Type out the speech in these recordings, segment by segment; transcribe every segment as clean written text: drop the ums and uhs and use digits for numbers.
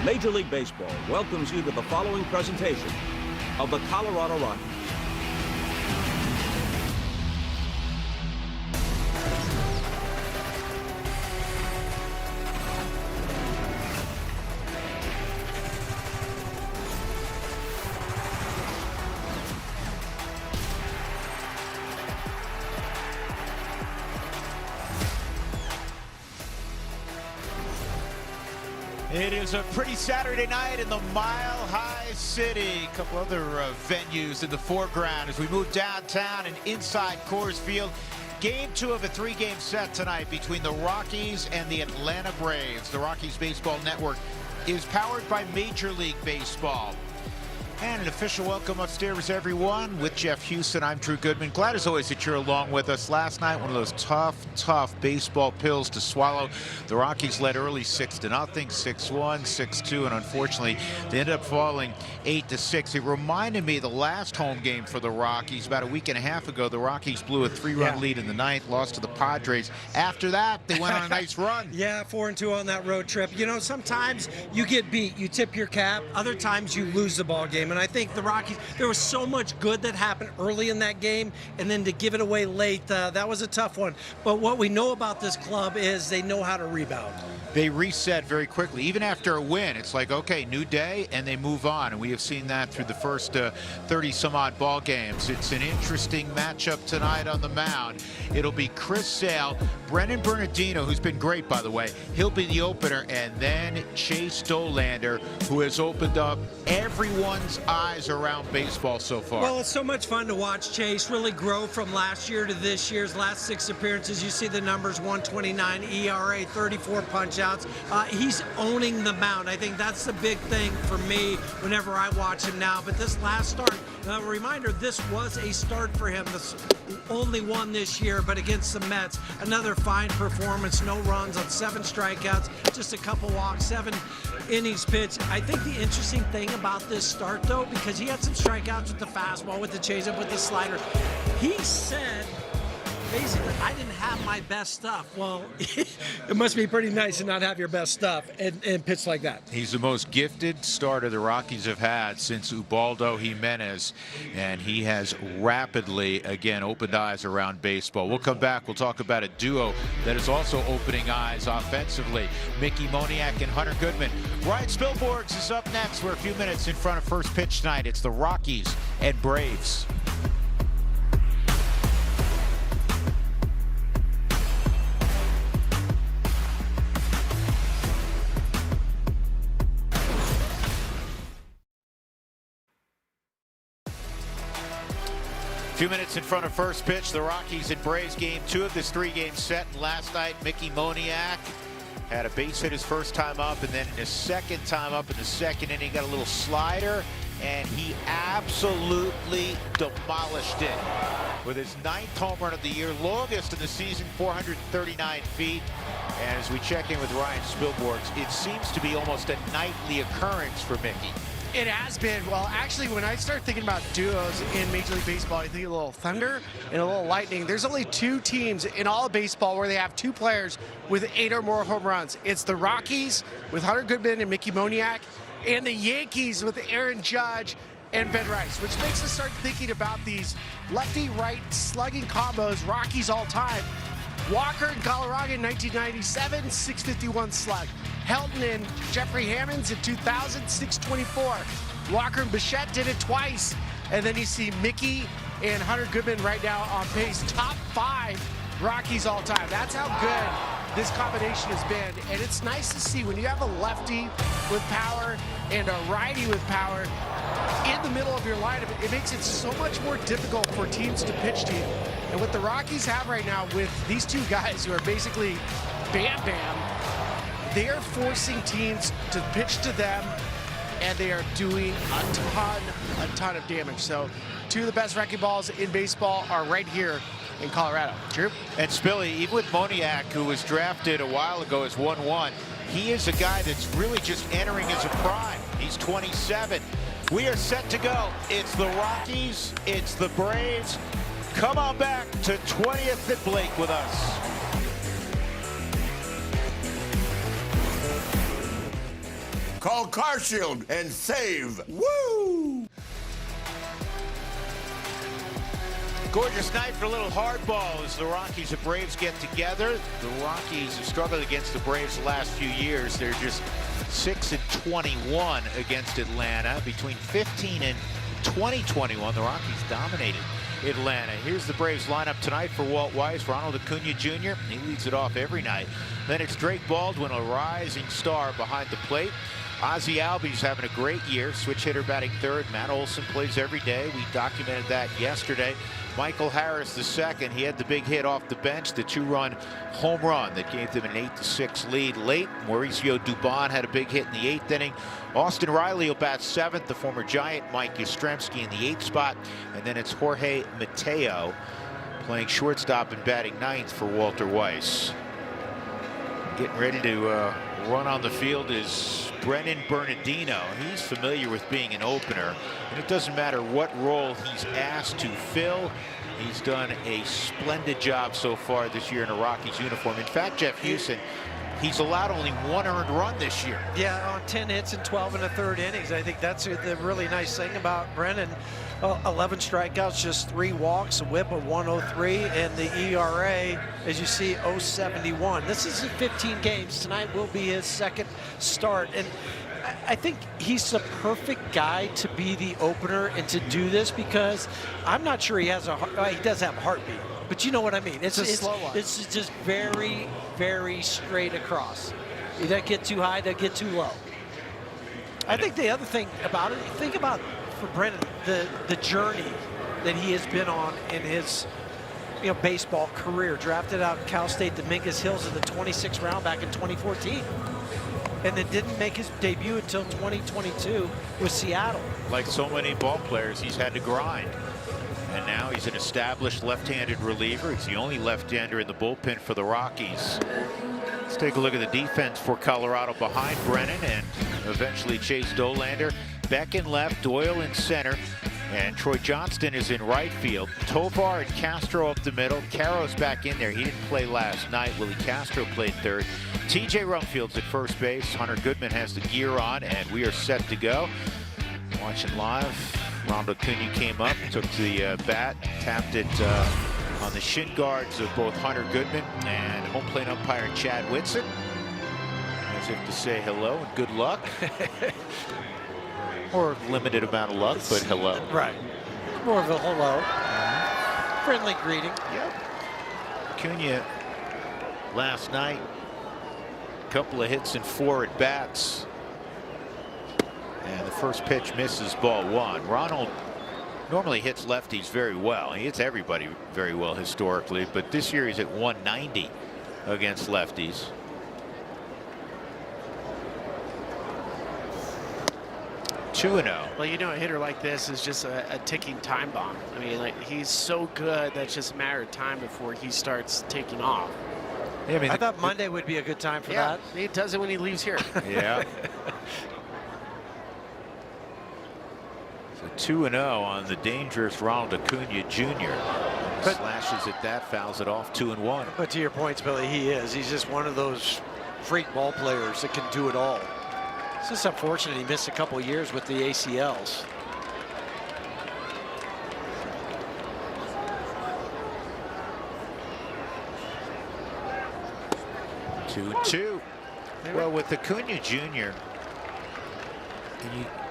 Major League Baseball welcomes you to the following presentation of the Colorado Rockies. It is a pretty Saturday night in the Mile High City. A couple other venues in the foreground as we move downtown and inside Coors Field. Game 2 of a 3-game set tonight between the Rockies and the Atlanta Braves. The Rockies Baseball Network is powered by Major League Baseball. And an official welcome upstairs, everyone. With Jeff Houston, I'm Drew Goodman. Glad as always that you're along with us. Last night, one of those tough baseball pills to swallow. The Rockies led early 6-0, 6-1, 6-2, and unfortunately, they ended up falling 8-6. It reminded me of the last home game for the Rockies. About a week and a half ago, the Rockies blew a 3-run lead in the ninth, lost to the Padres. After that, they went on a nice run. Yeah, 4-2 on that road trip. You know, sometimes you get beat, you tip your cap. Other times you lose the ball game. And I think the Rockies, there was so much good that happened early in that game, and then to give it away late, that was a tough one. But what we know about this club is they know how to rebound. They reset very quickly. Even after a win, it's like, okay, new day, and they move on. And we have seen that through the first 30-some-odd ball games. It's an interesting matchup tonight on the mound. It'll be Chris Sale, Brennan Bernardino, who's been great, by the way. He'll be the opener, and then Chase Dollander, who has opened up everyone's eyes around baseball so far. Well, it's so much fun to watch Chase really grow from last year to this year's last 6 appearances. You see the numbers, 129 ERA, 34 punch-outs. He's owning the mound. I think that's the big thing for me whenever I watch him now. But this last start, a reminder, this was a start for him. This only one this year, but against the Mets, another fine performance. No runs on 7 strikeouts, just a couple walks, 7 innings pitched. I think the interesting thing about this start, though, because he had some strikeouts with the fastball, with the changeup, with the slider, he said, basically, I didn't have my best stuff. Well, it must be pretty nice to not have your best stuff and pitch like that. He's the most gifted starter the Rockies have had since Ubaldo Jimenez, and he has rapidly, again, opened eyes around baseball. We'll come back. We'll talk about a duo that is also opening eyes offensively. Mickey Moniak and Hunter Goodman. Ryan Spilborghs is up next. We're a few minutes in front of first pitch tonight. It's the Rockies and Braves. Few minutes in front of first pitch, the Rockies and Braves game 2 of this 3-game set. And last night, Mickey Moniak had a base hit his first time up, and then in his second time up in the second inning, got a little slider, and he absolutely demolished it with his 9th home run of the year, longest in the season, 439 feet. And as we check in with Ryan Spilborghs, it seems to be almost a nightly occurrence for Mickey. It has been. Well, actually, when I start thinking about duos in Major League Baseball, I think a little Thunder and a little Lightning. There's only 2 teams in all of baseball where they have 2 players with 8 or more home runs. It's the Rockies with Hunter Goodman and Mickey Moniak, and the Yankees with Aaron Judge and Ben Rice, which makes us start thinking about these lefty-right slugging combos, Rockies all time. Walker in Colorado in 1997, 651 slug. Helton and Jeffrey Hammonds in 2000, 624. Walker and Bichette did it twice. And then you see Mickey and Hunter Goodman right now on pace. Top 5 Rockies all time. That's how good this combination has been. And it's nice to see when you have a lefty with power and a righty with power in the middle of your lineup, it makes it so much more difficult for teams to pitch to you. And what the Rockies have right now with these 2 guys who are basically Bam Bam, they are forcing teams to pitch to them, and they are doing a ton of damage. So 2 of the best wrecking balls in baseball are right here in Colorado. Drew? And Spilly, even with Moniak, who was drafted a while ago as 1-1, he is a guy that's really just entering his prime. He's 27. We are set to go. It's the Rockies, it's the Braves. Come on back to 20th and Blake with us. Call CarShield and save. Woo! Gorgeous night for a little hardball as the Rockies and Braves get together. The Rockies have struggled against the Braves the last few years. They're just 6-21 against Atlanta. Between 15 and 2021, the Rockies dominated Atlanta. Here's the Braves lineup tonight for Walt Weiss. Ronald Acuna Jr., he leads it off every night. Then it's Drake Baldwin, a rising star behind the plate. Ozzie Albies having a great year, switch hitter batting third. Matt Olson plays every day. We documented that yesterday. Michael Harris II, he had the big hit off the bench, the 2-run home run that gave them an 8-6 lead late. Mauricio Dubon had a big hit in the 8th inning. Austin Riley will bat 7th, the former Giant Mike Yastrzemski in the 8th spot. And then it's Jorge Mateo playing shortstop and batting 9th for Walter Weiss. Getting ready to run on the field is Brennan Bernardino. He's familiar with being an opener, and it doesn't matter what role he's asked to fill. He's done a splendid job so far this year in a Rockies uniform. In fact, Jeff Houston, he's allowed only 1 earned run this year. Yeah, on 10 hits and 12 in the 3rd innings. I think that's the really nice thing about Brennan. 11 strikeouts, just 3 walks, a whip of 103, and the ERA, as you see, 0.71. This is in 15 games. Tonight will be his 2nd start. And I think he's the perfect guy to be the opener and to do this, because I'm not sure he has he does have a heartbeat, but you know what I mean. It's a slow one. It's just very, very straight across. He doesn't get too high, doesn't get too low. I think the other thing about it, think about for Brennan, the journey that he has been on in his baseball career. Drafted out of Cal State Dominguez Hills in the 26th round back in 2014. And then didn't make his debut until 2022 with Seattle. Like so many ball players, he's had to grind. And now he's an established left-handed reliever. He's the only left-hander in the bullpen for the Rockies. Let's take a look at the defense for Colorado behind Brennan and eventually Chase Dolander. Beck in left, Doyle in center, and Troy Johnston is in right field. Tovar and Castro up the middle. Caro's back in there. He didn't play last night. Willie Castro played third. TJ Rumfield's at first base. Hunter Goodman has the gear on, and we are set to go. Watching live, Ronald Acuna came up, took the bat, tapped it on the shin guards of both Hunter Goodman and home plate umpire Chad Whitson, as if to say hello and good luck. Or limited amount of luck, but hello. Right. More of a hello. Friendly greeting. Yep. Acuna last night, a couple of hits and 4 at bats. And the first pitch misses, ball 1. Ronald normally hits lefties very well. He hits everybody very well historically, but this year he's at 190 against lefties. 2-0. Well, a hitter like this is just a ticking time bomb. I mean, like, he's so good that it's just a matter of time before he starts taking off. Yeah, I thought Monday would be a good time for that. He does it when he leaves here. Yeah. So 2-0 on the dangerous Ronald Acuna Jr. Slashes at that, fouls it off, 2-1. But to your points, Billy, he's just one of those freak ball players that can do it all. It's just unfortunate he missed a couple years with the ACLs. Two. Well, with Acuna Jr.,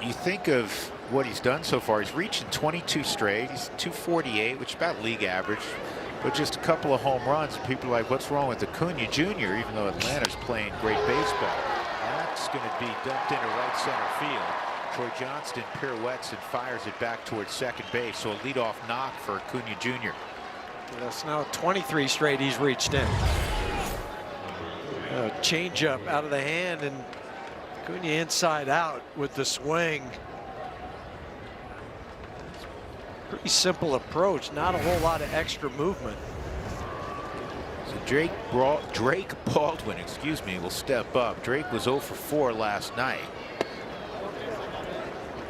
you think of what he's done so far. He's reaching 22 straight. He's 248, which is about league average. But just a couple of home runs. People are like, what's wrong with Acuna Jr., even though Atlanta's playing great baseball. That's going to be dumped into right center field. Troy Johnston pirouettes and fires it back towards second base. So a leadoff knock for Acuna Jr. That's now 23 straight he's reached in. Change up out of the hand, and Acuna inside out with the swing. Pretty simple approach, not a whole lot of extra movement. So Drake Baldwin, will step up. Drake was 0 for 4 last night.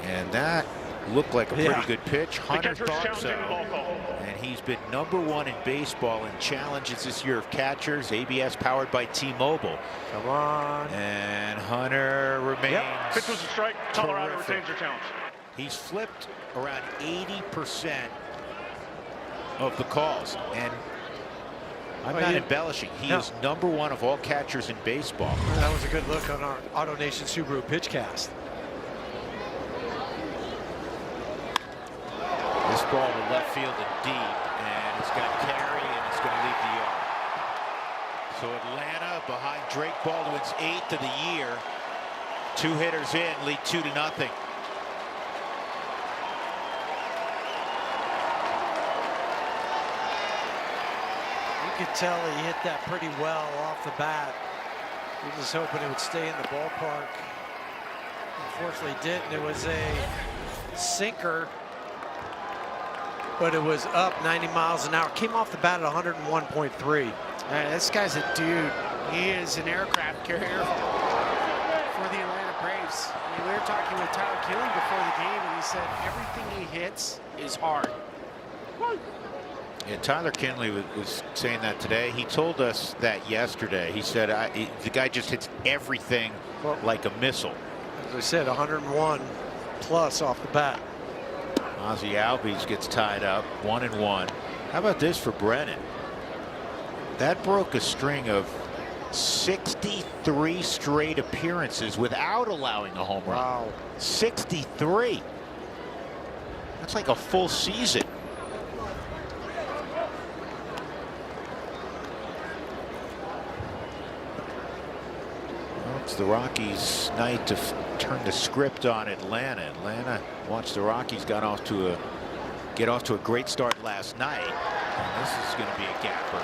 And that looked like a pretty good pitch. Hunter thought so. And he's been #1 in baseball in challenges this year of catchers. ABS powered by T-Mobile. Come on. And Hunter remains. Yep. Pitch was a strike. Colorado terrific. retains their challenge. He's flipped around 80% of the calls, and I'm not embellishing. He is #1 of all catchers in baseball. That was a good look on our Auto Nation Subaru pitchcast. This ball to left field and deep, and it's got carry, and it's going to leave the yard. So Atlanta behind Drake Baldwin's 8th of the year. 2 hitters in, lead 2-0. You could tell he hit that pretty well off the bat. He was hoping it would stay in the ballpark. Unfortunately, it didn't. It was a sinker, but it was up 90 miles an hour. Came off the bat at 101.3. This guy's a dude. He is an aircraft carrier for the Atlanta Braves. I mean, we were talking with Tyler Killing before the game, and he said everything he hits is hard. Yeah, Tyler Kinley was saying that today. He told us that yesterday. He said the guy just hits everything like a missile. As I said, 101 plus off the bat. Ozzie Albies gets tied up 1-1. How about this for Brennan? That broke a string of 63 straight appearances without allowing a home run. Wow. 63. That's like a full season. Well, it's the Rockies' night to turn the script on Atlanta. Atlanta watched the Rockies get off to a great start last night, and this is going to be a gapper.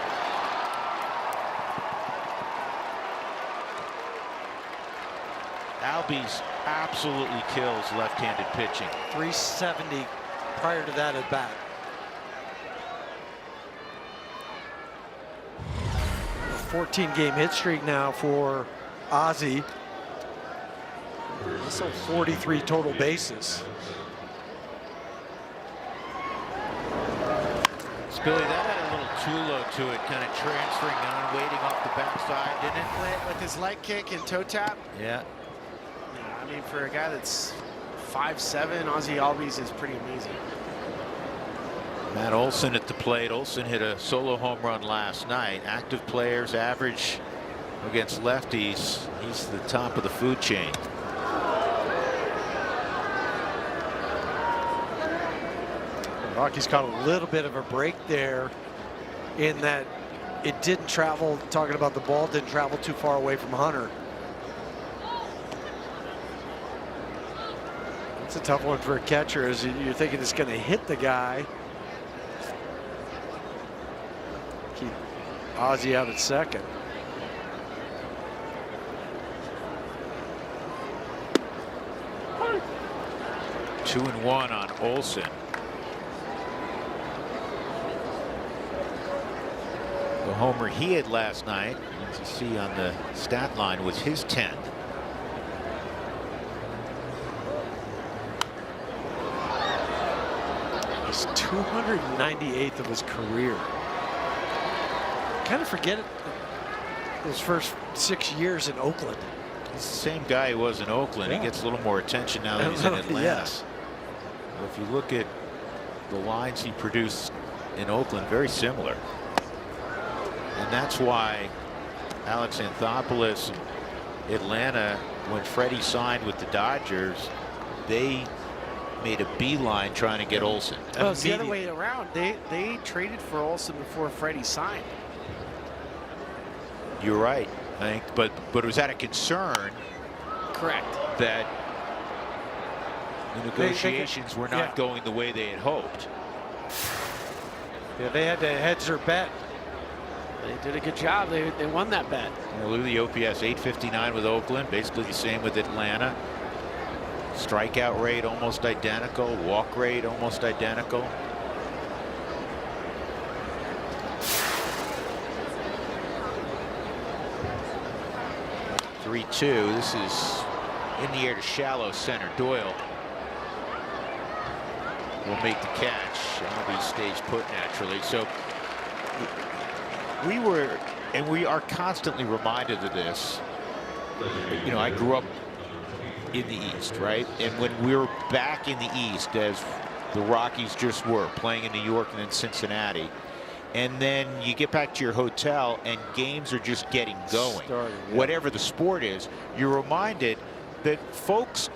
Albies absolutely kills left-handed pitching. 370 prior to that at bat. A 14-game hit streak now for Ozzie. Also 43 total bases. Billy, that had a little Tulo to it, kind of transferring on, waiting off the backside, didn't it? With his leg kick and toe tap. Yeah. I mean, for a guy that's 5'7", Ozzie Albies is pretty amazing. Matt Olson at the plate. Olson hit a solo home run last night. Active players average against lefties. He's the top of the food chain. The Rockies caught a little bit of a break there in that it didn't travel, talking about the ball, didn't travel too far away from Hunter. It's a tough one for a catcher, as you're thinking it's going to hit the guy. Keep Ozzie out at second. Two and one on Olson. The homer he had last night, as you see on the stat line, was his 10th. He's 298th of his career. Kind of forget it. His first 6 years in Oakland. He's the same guy he was in Oakland. Yeah. He gets a little more attention now that he's in Atlanta. Yes. If you look at the lines he produced in Oakland, very similar. And that's why Alex Anthopoulos and Atlanta, when Freddie signed with the Dodgers, they made a beeline trying to get Olson. Well, it's the other way around. They traded for Olson before Freddie signed. You're right, I think, but it was out of concern. Correct. That the negotiations were not going the way they had hoped. Yeah, they had to hedge their bet. They did a good job. They won that bet. Well, look at the OPS, 859 with Oakland, basically the same with Atlanta. Strikeout rate almost identical, walk rate almost identical. (3-2). This is in the air to shallow center. Doyle will make the catch. Albies stays put naturally. So we are constantly reminded of this you know, I grew up in the East, right? And when we were back in the East, as the Rockies just were, playing in New York and then Cincinnati, and then you get back to your hotel and games are just getting going. Whatever the sport is, you're reminded that folks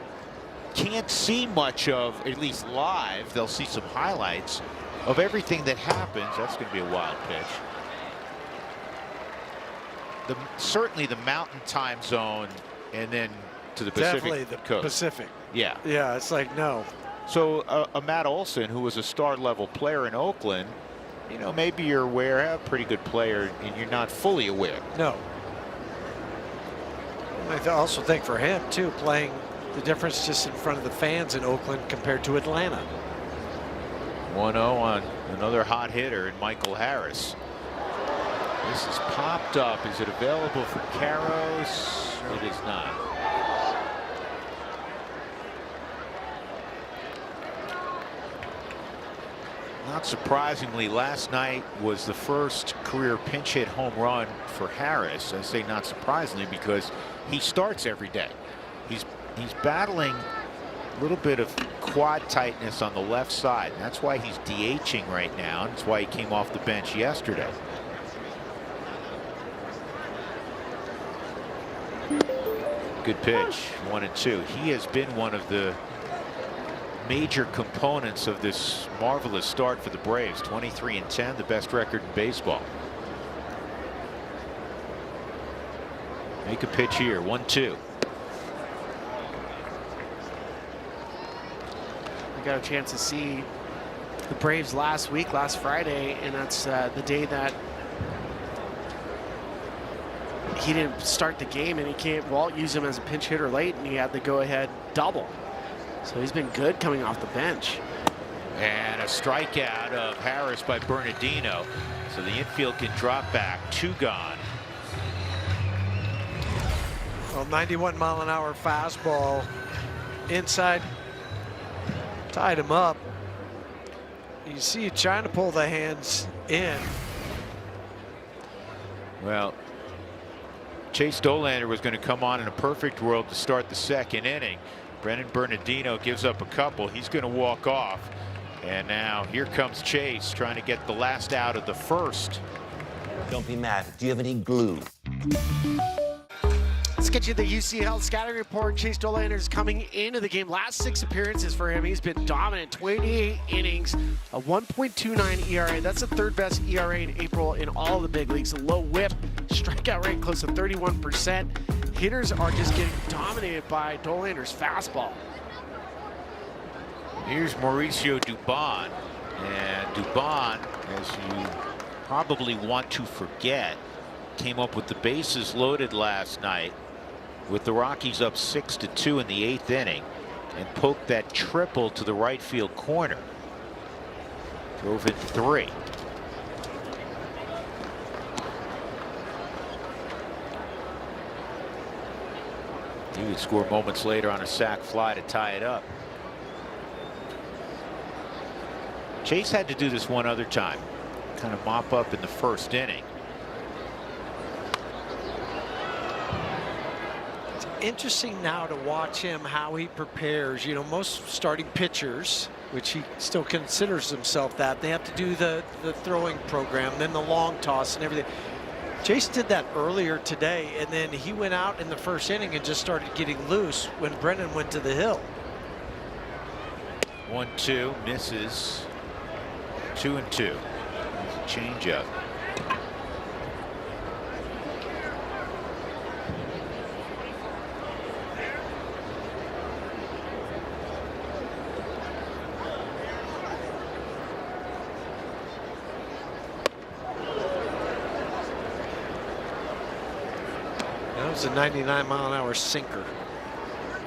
can't see much of, at least live. They'll see some highlights of everything that happens. That's going to be a wild pitch. Certainly the Mountain Time Zone, and then to the Pacific Definitely the Coast. Pacific. Yeah. Yeah, it's like, no. So a Matt Olson, who was a star level player in Oakland, you know, maybe you're aware, a pretty good player, and you're not fully aware. No. I also think for him too, playing the difference just in front of the fans in Oakland compared to Atlanta. 1-0 on another hot hitter in Michael Harris. This is popped up. Is it available for Caros? It is not. Not surprisingly, last night was the first career pinch hit home run for Harris. I say not surprisingly because he starts every day. He's battling a little bit of quad tightness on the left side. And that's why he's DHing right now. And that's why he came off the bench yesterday. Good pitch, 1-2. He has been one of the major components of this marvelous start for the Braves. 23-10, the best record in baseball. Make a pitch here, 1-2. I got a chance to see the Braves last Friday, and that's the day that he didn't start the game, and Walt used him as a pinch hitter late, and he had the go-ahead double. So he's been good coming off the bench. And a strikeout of Harris by Bernardino. So the infield can drop back. 2 gone. Well, 91-mile-an-hour fastball inside, tied him up. You see it trying to pull the hands in. Well, Chase Dolander was going to come on in a perfect world to start the second inning. Brennan Bernardino gives up a couple. He's going to walk off. And now here comes Chase trying to get the last out of the first. Don't be mad. Do you have any glue? Let's get you the UC Health scouting report. Chase Dolander's coming into the game. Last 6 appearances for him. He's been dominant. 28 innings, a 1.29 ERA. That's the 3rd best ERA in April in all of the big leagues. A low whip, strikeout rate close to 31%. Hitters are just getting dominated by Dolander's fastball. Here's Mauricio Dubon. And Dubon, as you probably want to forget, came up with the bases loaded last night with the Rockies up 6-2 in the 8th inning and poked that triple to the right field corner. Drove in 3. He would score moments later on a sac fly to tie it up. Chase had to do this one other time, kind of mop up in the 1st inning. It's interesting now to watch him, how he prepares. You know, most starting pitchers, which he still considers himself that, they have to do the throwing program, then the long toss and everything. Chase did that earlier today, and then he went out in the 1st inning and just started getting loose when Brennan went to the hill. 1-2, misses. 2-2. Change up. That was a 99-mile-an-hour sinker.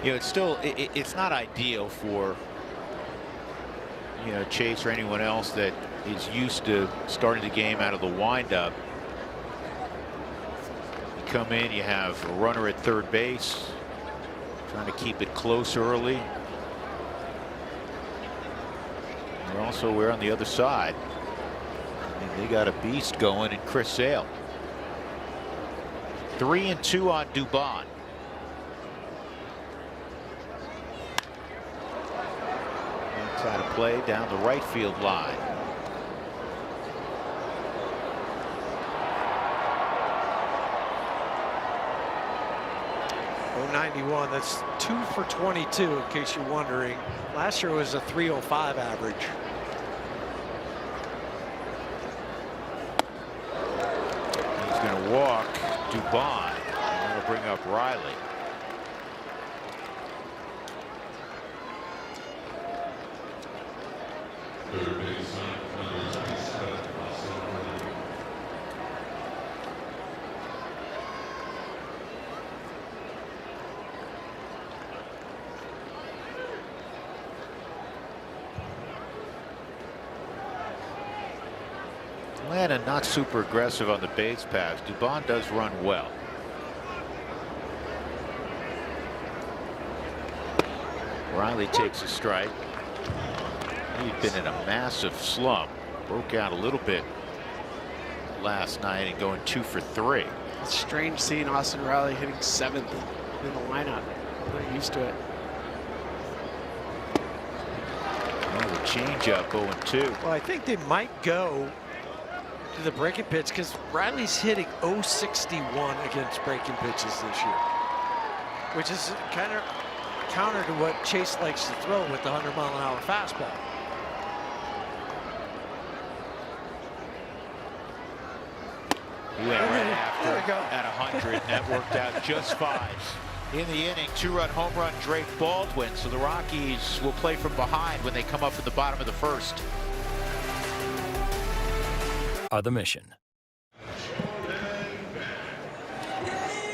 You know, it's still it's not ideal for, you know, Chase or anyone else that is used to starting the game out of the windup. You come in, you have a runner at 3rd base, trying to keep it close early. They're also aware on the other side, and they got a beast going in Chris Sale. 3-2 on Dubon. play down the right field line. .91, that's 2 for 22, in case you're wondering. Last year was a .305 average. He's going to walk Dubon, and that'll bring up Riley. Atlanta not super aggressive on the base pass. Dubon does run well. Riley takes a strike. He'd been in a massive slump. Broke out a little bit last night and going 2 for 3. It's strange seeing Austin Riley hitting 7th in the lineup. I'm not used to it. Oh, the changeup 0-2. Well, I think they might go to the breaking pitch because Riley's hitting .061 against breaking pitches this year, which is kind of counter to what Chase likes to throw with the 100-mile-an-hour fastball. He went right after at 100, and that worked out just fine. In the inning, 2-run home run, Drake Baldwin. So the Rockies will play from behind when they come up at the bottom of the first. Are the mission.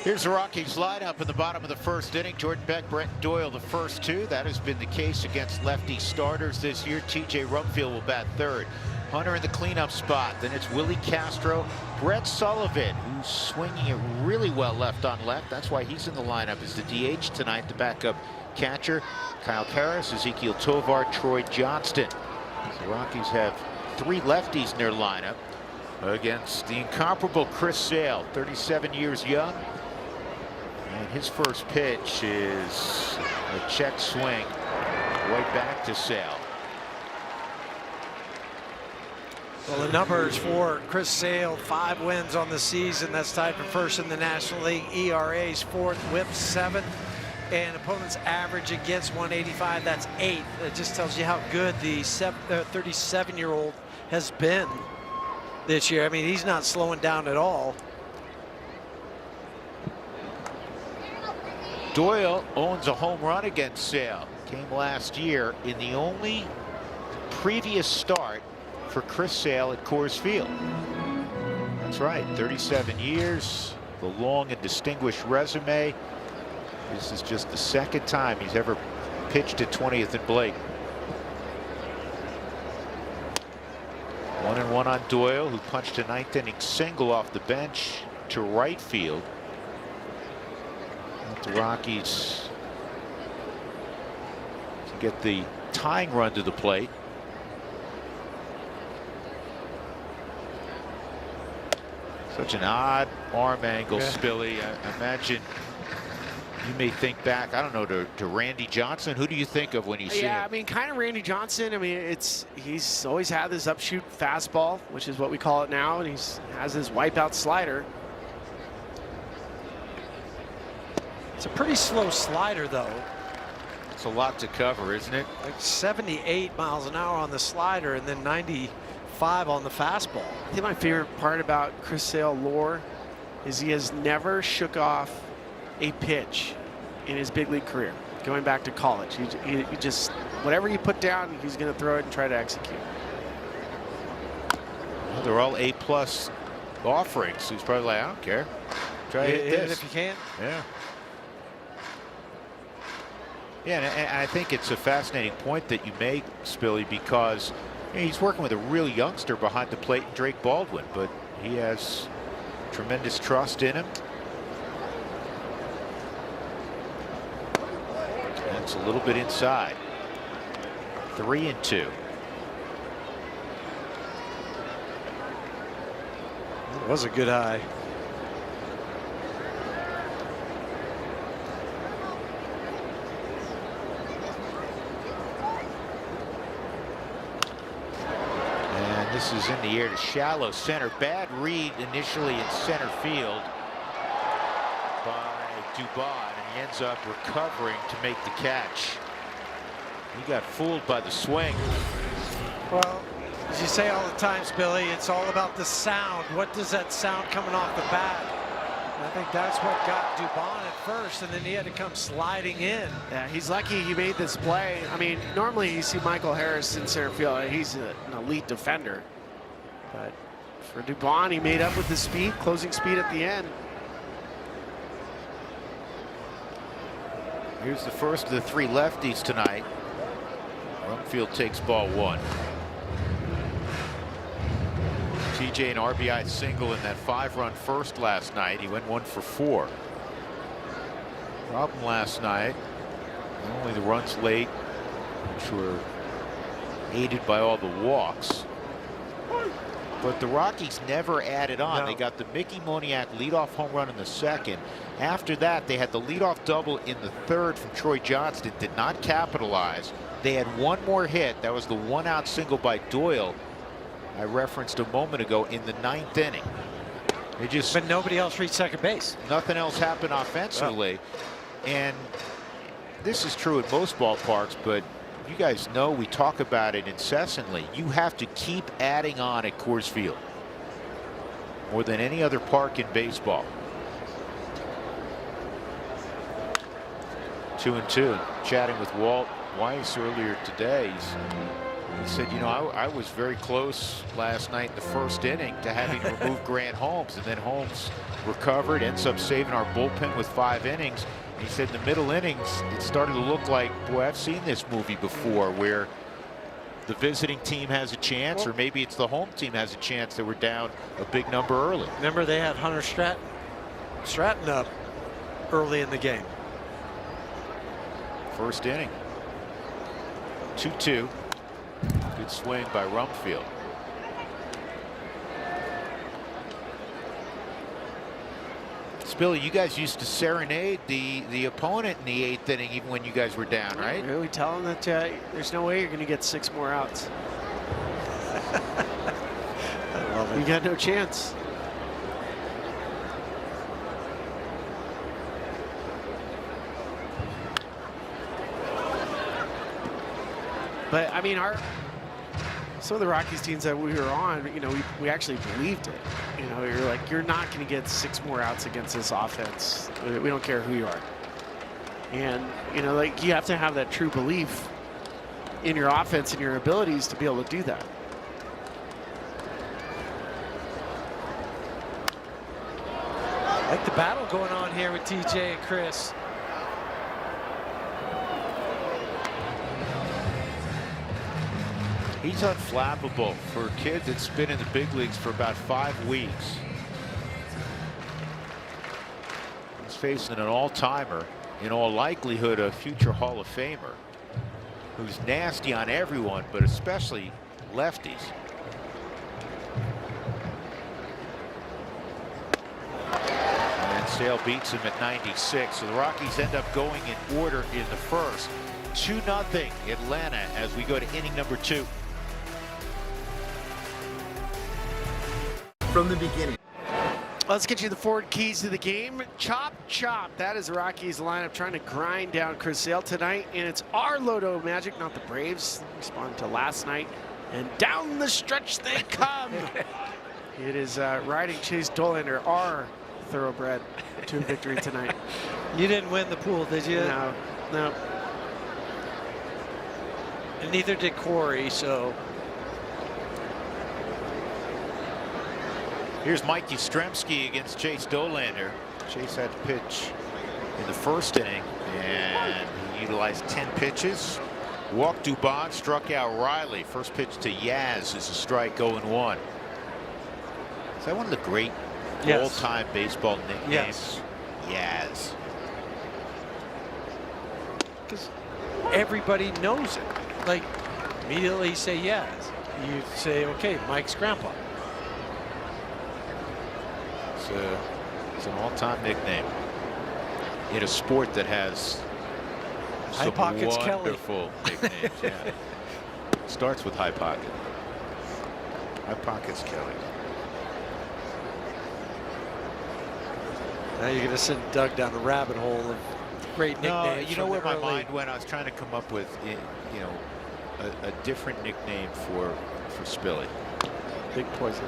Here's the Rockies lineup in the bottom of the first inning. Jordan Beck, Brett Doyle, the first two. That has been the case against lefty starters this year. TJ Rumfield will bat third. Hunter in the cleanup spot. Then it's Willie Castro, Brett Sullivan, who's swinging it really well left on left. That's why he's in the lineup as the DH tonight, the backup catcher. Kyle Karras, Ezekiel Tovar, Troy Johnston. The Rockies have 3 lefties in their lineup against the incomparable Chris Sale, 37 years young. And his first pitch is a check swing right back to Sale. Well, the numbers for Chris Sale: 5 wins on the season. That's tied for first in the National League. ERA's 4th, WHIP 7th, and opponent's average against 185. That's 8th. It just tells you how good the 37-year-old has been this year. I mean, he's not slowing down at all. Doyle owns a home run against Sale. Came last year in the only previous start for Chris Sale at Coors Field. That's right, 37 years, the long and distinguished resume. This is just the 2nd time he's ever pitched at 20th and Blake. 1-1 on Doyle, who punched a 9th inning single off the bench to right field. The Rockies to get the tying run to the plate. Such an odd arm angle, Spilly. I imagine you may think back, I don't know, to Randy Johnson. Who do you think of when you see him? Yeah, I mean, kind of Randy Johnson. I mean, he's always had this upshoot fastball, which is what we call it now, and has his wipeout slider. It's a pretty slow slider, though. It's a lot to cover, isn't it? Like 78 miles an hour on the slider and then 95 on the fastball. I think my favorite part about Chris Sale lore is he has never shook off a pitch in his big league career, going back to college. He just, whatever you put down, he's going to throw it and try to execute. Well, they're all A+ offerings. So he's probably like, I don't care. Try to hit this if you can. Yeah. Yeah, and I think it's a fascinating point that you make, Spilly, because he's working with a real youngster behind the plate, Drake Baldwin, but he has tremendous trust in him. And it's a little bit inside. 3-2. It was a good eye. This is in the air to shallow center. Bad read initially in center field by Dubon, and he ends up recovering to make the catch. He got fooled by the swing. Well, as you say all the time, Billy, it's all about the sound. What does that sound coming off the bat? And I think that's what got Dubon at first, and then he had to come sliding in. Yeah, he's lucky he made this play. I mean, normally you see Michael Harris in center field. He's an elite defender. But for Dubon, he made up with the speed, closing speed at the end. Here's the first of the 3 lefties tonight. Rumfield takes ball 1. TJ an RBI single in that 5-run first last night. He went 1 for 4. Problem last night, not only the runs late, which were aided by all the walks, but the Rockies never added on. No. They got the Mickey Moniak leadoff home run in the 2nd. After that, they had the leadoff double in the 3rd from Troy Johnston. Did not capitalize. They had 1 more hit. That was the 1-out single by Doyle I referenced a moment ago in the 9th inning. It just, But nobody else reached second base. nothing else happened offensively. And this is true at most ballparks, but you guys know we talk about it incessantly. You have to keep adding on at Coors Field more than any other park in baseball. 2-2. Chatting with Walt Weiss earlier today, he said, you know, I was very close last night in the 1st inning to having to remove Grant Holmes, and then Holmes recovered, ends up saving our bullpen with 5 innings. And he said in the middle innings, it started to look like, boy, I've seen this movie before, where the visiting team has a chance, or maybe it's the home team has a chance that we're down a big number early. Remember, they had Hunter Stratton up early in the game. 1st inning. 2-2. Good swing by Rumfield. Billy, you guys used to serenade the opponent in the 8th inning even when you guys were down, right? We tell them that there's no way you're going to get 6 more outs. I love it. You got no chance. But I mean, some of the Rockies teams that we were on, you know, we actually believed it. You know, you're like, you're not going to get 6 more outs against this offense. We don't care who you are. And, you know, like, you have to have that true belief in your offense and your abilities to be able to do that. I like the battle going on here with TJ and Chris. He's unflappable for a kid that's been in the big leagues for about 5 weeks. He's facing an all-timer, in all likelihood a future Hall of Famer, who's nasty on everyone, but especially lefties. And Sale beats him at 96. So the Rockies end up going in order in the 1st. 2-0 Atlanta as we go to inning number 2. From the beginning. Let's get you the forward keys to the game. Chop, chop. That is the Rockies lineup trying to grind down Chris Sale tonight. And it's our Loto Magic, not the Braves. Responding to last night. And down the stretch they come. It is riding Chase Dollander, our thoroughbred, to victory tonight. You didn't win the pool, did you? No, no. And neither did Corey, so. Here's Mike Yastrzemski against Chase Dollander. Chase had to pitch in the 1st inning, and he utilized 10 pitches. Walked Dubon, struck out Riley. First pitch to Yaz is a strike, 0-1. Is that one of the great all-time baseball nicknames? Yes. Yaz. Because everybody knows it. Like, immediately you say yes. You say, okay, Mike's grandpa. It's an all-time nickname in a sport that has High some Pockets wonderful nicknames. Yeah. Starts with High Pocket. My pocket's killing. Now you're going to send Doug down a rabbit hole of great nicknames. No, you know where my mind went? I was trying to come up with, you know, a different nickname for Spilly. Big Poison.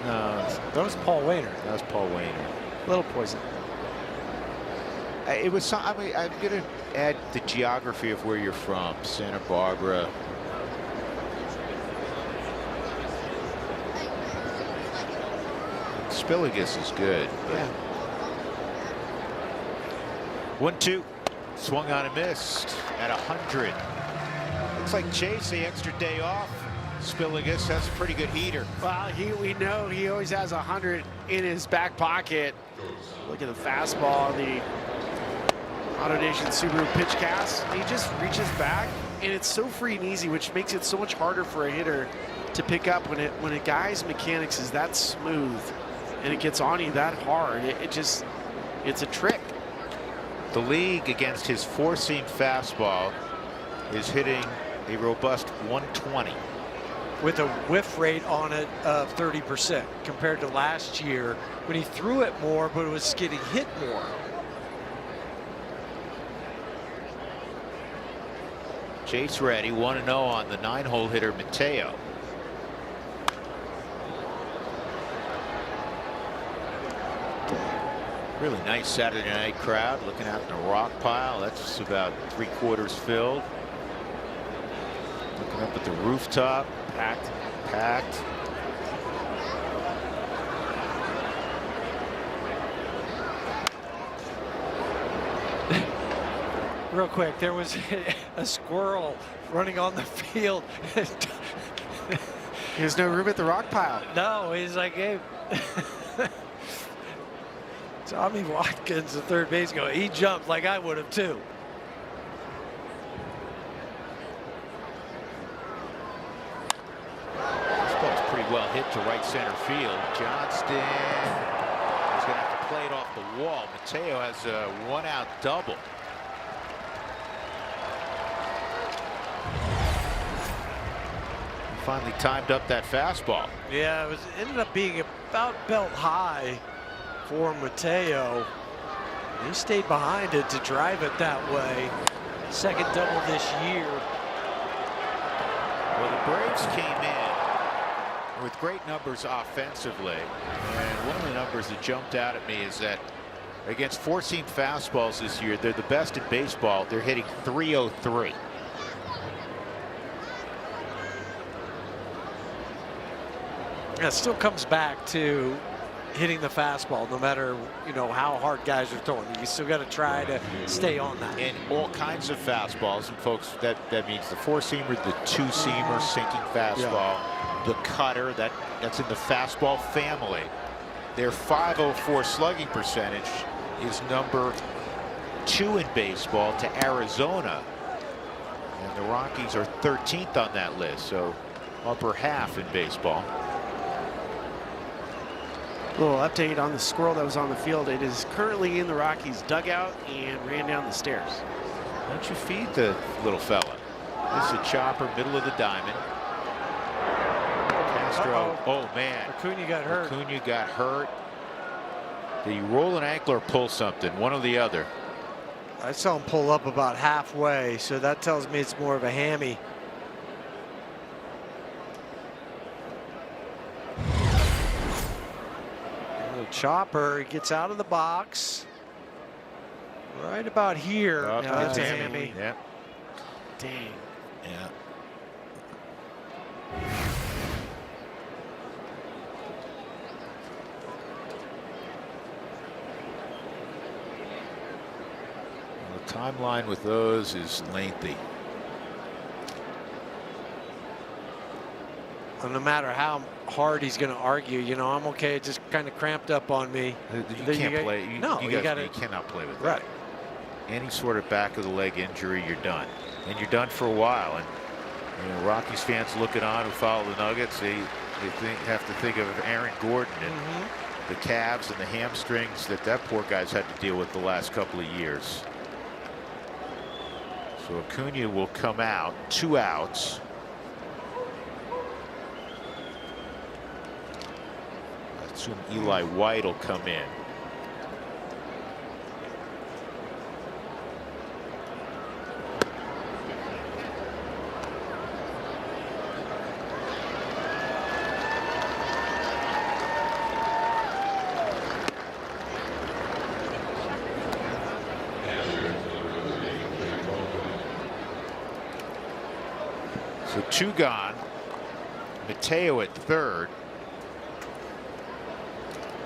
No, That was Paul Wainer. that was Paul Wainer. Little Poison. It was some, I mean, I'm going to add the geography of where you're from. Santa Barbara. Spilligus is good. Yeah. 1-2. Swung on and missed at 100. Looks like Chase, the extra day off. Spilligus, that's a pretty good heater. Well, we know he always has 100 in his back pocket. Look at the fastball, the Auto Nation Subaru pitch cast. He just reaches back, and it's so free and easy, which makes it so much harder for a hitter to pick up when a guy's mechanics is that smooth and it gets on you that hard. It's a trick. The league against his four-seam fastball is hitting a robust 120. With a whiff rate on it of 30% compared to last year when he threw it more, but it was getting hit more. Chase ready, 1-0 on the 9-hole hitter Mateo. Really nice Saturday night crowd looking out in the rock pile. That's about 3/4 filled. Looking up at the rooftop. Packed. Real quick, there was a squirrel running on the field. There's no room at the rock pile. No, he's like, hey. Tommy Watkins, the third base go. He jumped like I would have too. This ball's pretty well hit to right center field. Johnston is going to have to play it off the wall. Mateo has a 1-out double. He finally timed up that fastball. Yeah, it ended up being about belt high for Mateo. He stayed behind it to drive it that way. Second double this year. Well, the Braves came in with great numbers offensively, and one of the numbers that jumped out at me is that against four-seam fastballs this year, they're the best in baseball. They're hitting .303. Yeah, it still comes back to hitting the fastball, no matter how hard guys are throwing. You still got to try to stay on that. And all kinds of fastballs, and folks, that means the four-seamer, the two-seamer, sinking fastball, the cutter. That's in the fastball family. Their .504 slugging percentage is number 2 in baseball to Arizona, and the Rockies are 13th on that list, so upper half in baseball. A little update on the squirrel that was on the field. It is currently in the Rockies dugout and ran down the stairs. Why don't you feed the little fella? This is a chopper, middle of the diamond. Castro, oh man. Acuna got hurt. Acuna got hurt. Did he roll an ankle or pull something? One or the other. I saw him pull up about halfway, so that tells me it's more of a hammy. Chopper gets out of the box right about here. Oh, Now that's a hammy. Yeah. Dang. Yeah. Well, the timeline with those is lengthy. And no matter how hard he's going to argue, I'm okay. It just kind of cramped up on me. You can't play. You cannot play with that. Right. Any sort of back of the leg injury, you're done, and you're done for a while. And Rockies fans looking on who follow the Nuggets, they have to think of Aaron Gordon and the calves and the hamstrings that poor guy's had to deal with the last couple of years. So Acuna will come out, 2 outs. assume Eli White will come in. So 2 gone. Mateo at third.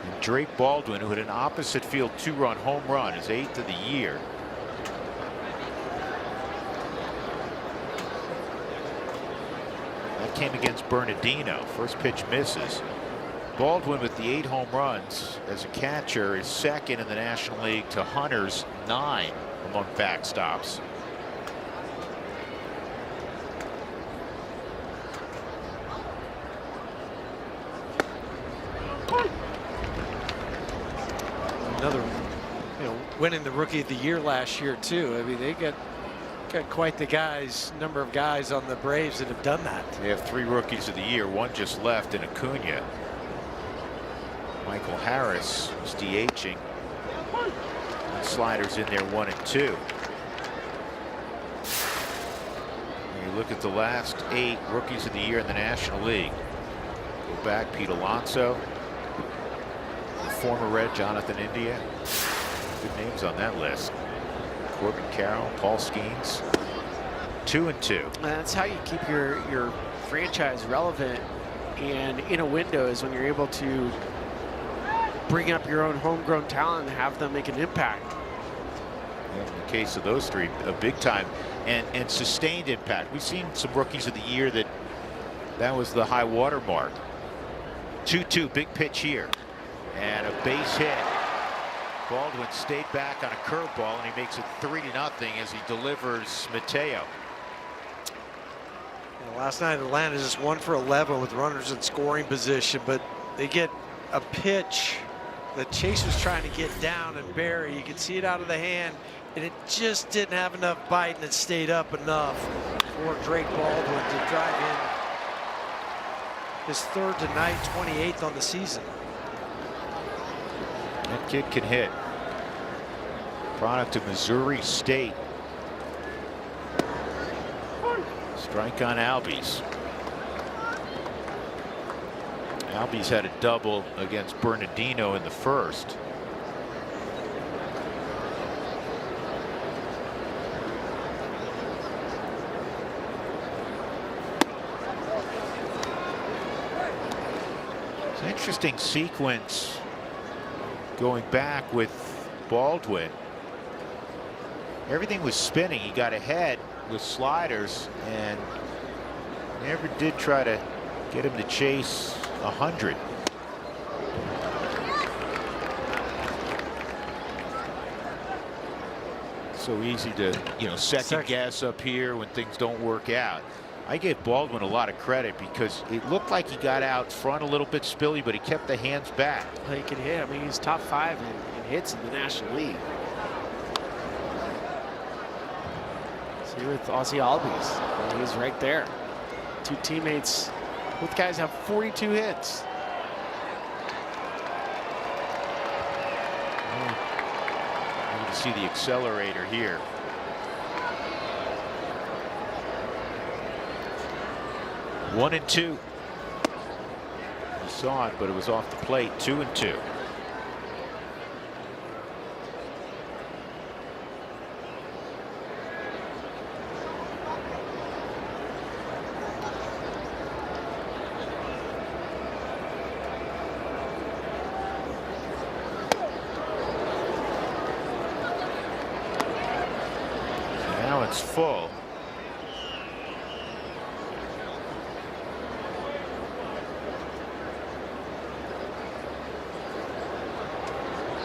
And Drake Baldwin, who hit an opposite field 2-run home run, his 8th of the year. That came against Bernardino. First pitch misses. Baldwin with the 8 home runs as a catcher is second in the National League to Hunter's 9 among backstops. Another, winning the Rookie of the Year last year too. I mean, they got quite the number of guys on the Braves that have done that. They have 3 Rookies of the Year. 1 just left in Acuna. Michael Harris is DHing. And sliders in there 1 and 2. And you look at the last 8 Rookies of the Year in the National League. Go back, Pete Alonso. The former Red Jonathan India. Good names on that list. Corbin Carroll, Paul Skeens. 2 and 2. That's how you keep your franchise relevant and in a window, is when you're able to bring up your own homegrown talent and have them make an impact. In the case of those 3, a big time and sustained impact. We've seen some Rookies of the Year that was the high water mark. 2-2, big pitch here. And a base hit. Baldwin stayed back on a curveball, and he makes it 3-0 as he delivers Mateo. Last night Atlanta just 1 for 11 with runners in scoring position, but they get a pitch that Chase was trying to get down and bury. You could see it out of the hand, and it just didn't have enough bite, and it stayed up enough for Drake Baldwin to drive in his 3rd tonight, 28th on the season. That kid can hit. Product of Missouri State. Strike on Albies. Albies had a double against Bernardino in the 1st. It's an interesting sequence going back with Baldwin. Everything was spinning. He got ahead with sliders and never did try to get him to chase 100. So easy to, second guess up here when things don't work out. I gave Baldwin a lot of credit because it looked like he got out front a little bit spilly, but he kept the hands back. Well, he can hit. I mean, he's top 5 in hits in the National League. See with Ozzie Albies, he's right there. 2 teammates. Both guys have 42 hits. You can see the accelerator here. One and 2. You saw it, but it was off the plate. 2 and 2. Now it's full.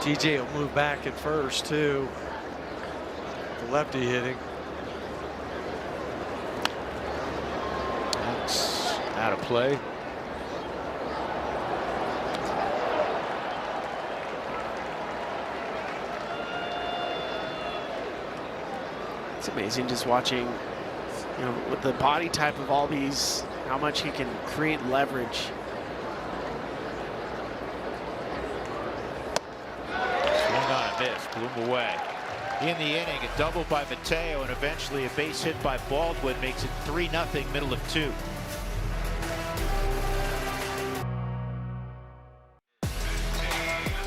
TJ will move back at first too. The lefty hitting. That's out of play. It's amazing just watching, with the body type of Albies, how much he can create leverage. blew him away. In the inning, a double by Mateo, and eventually a base hit by Baldwin makes it 3-0, middle of 2.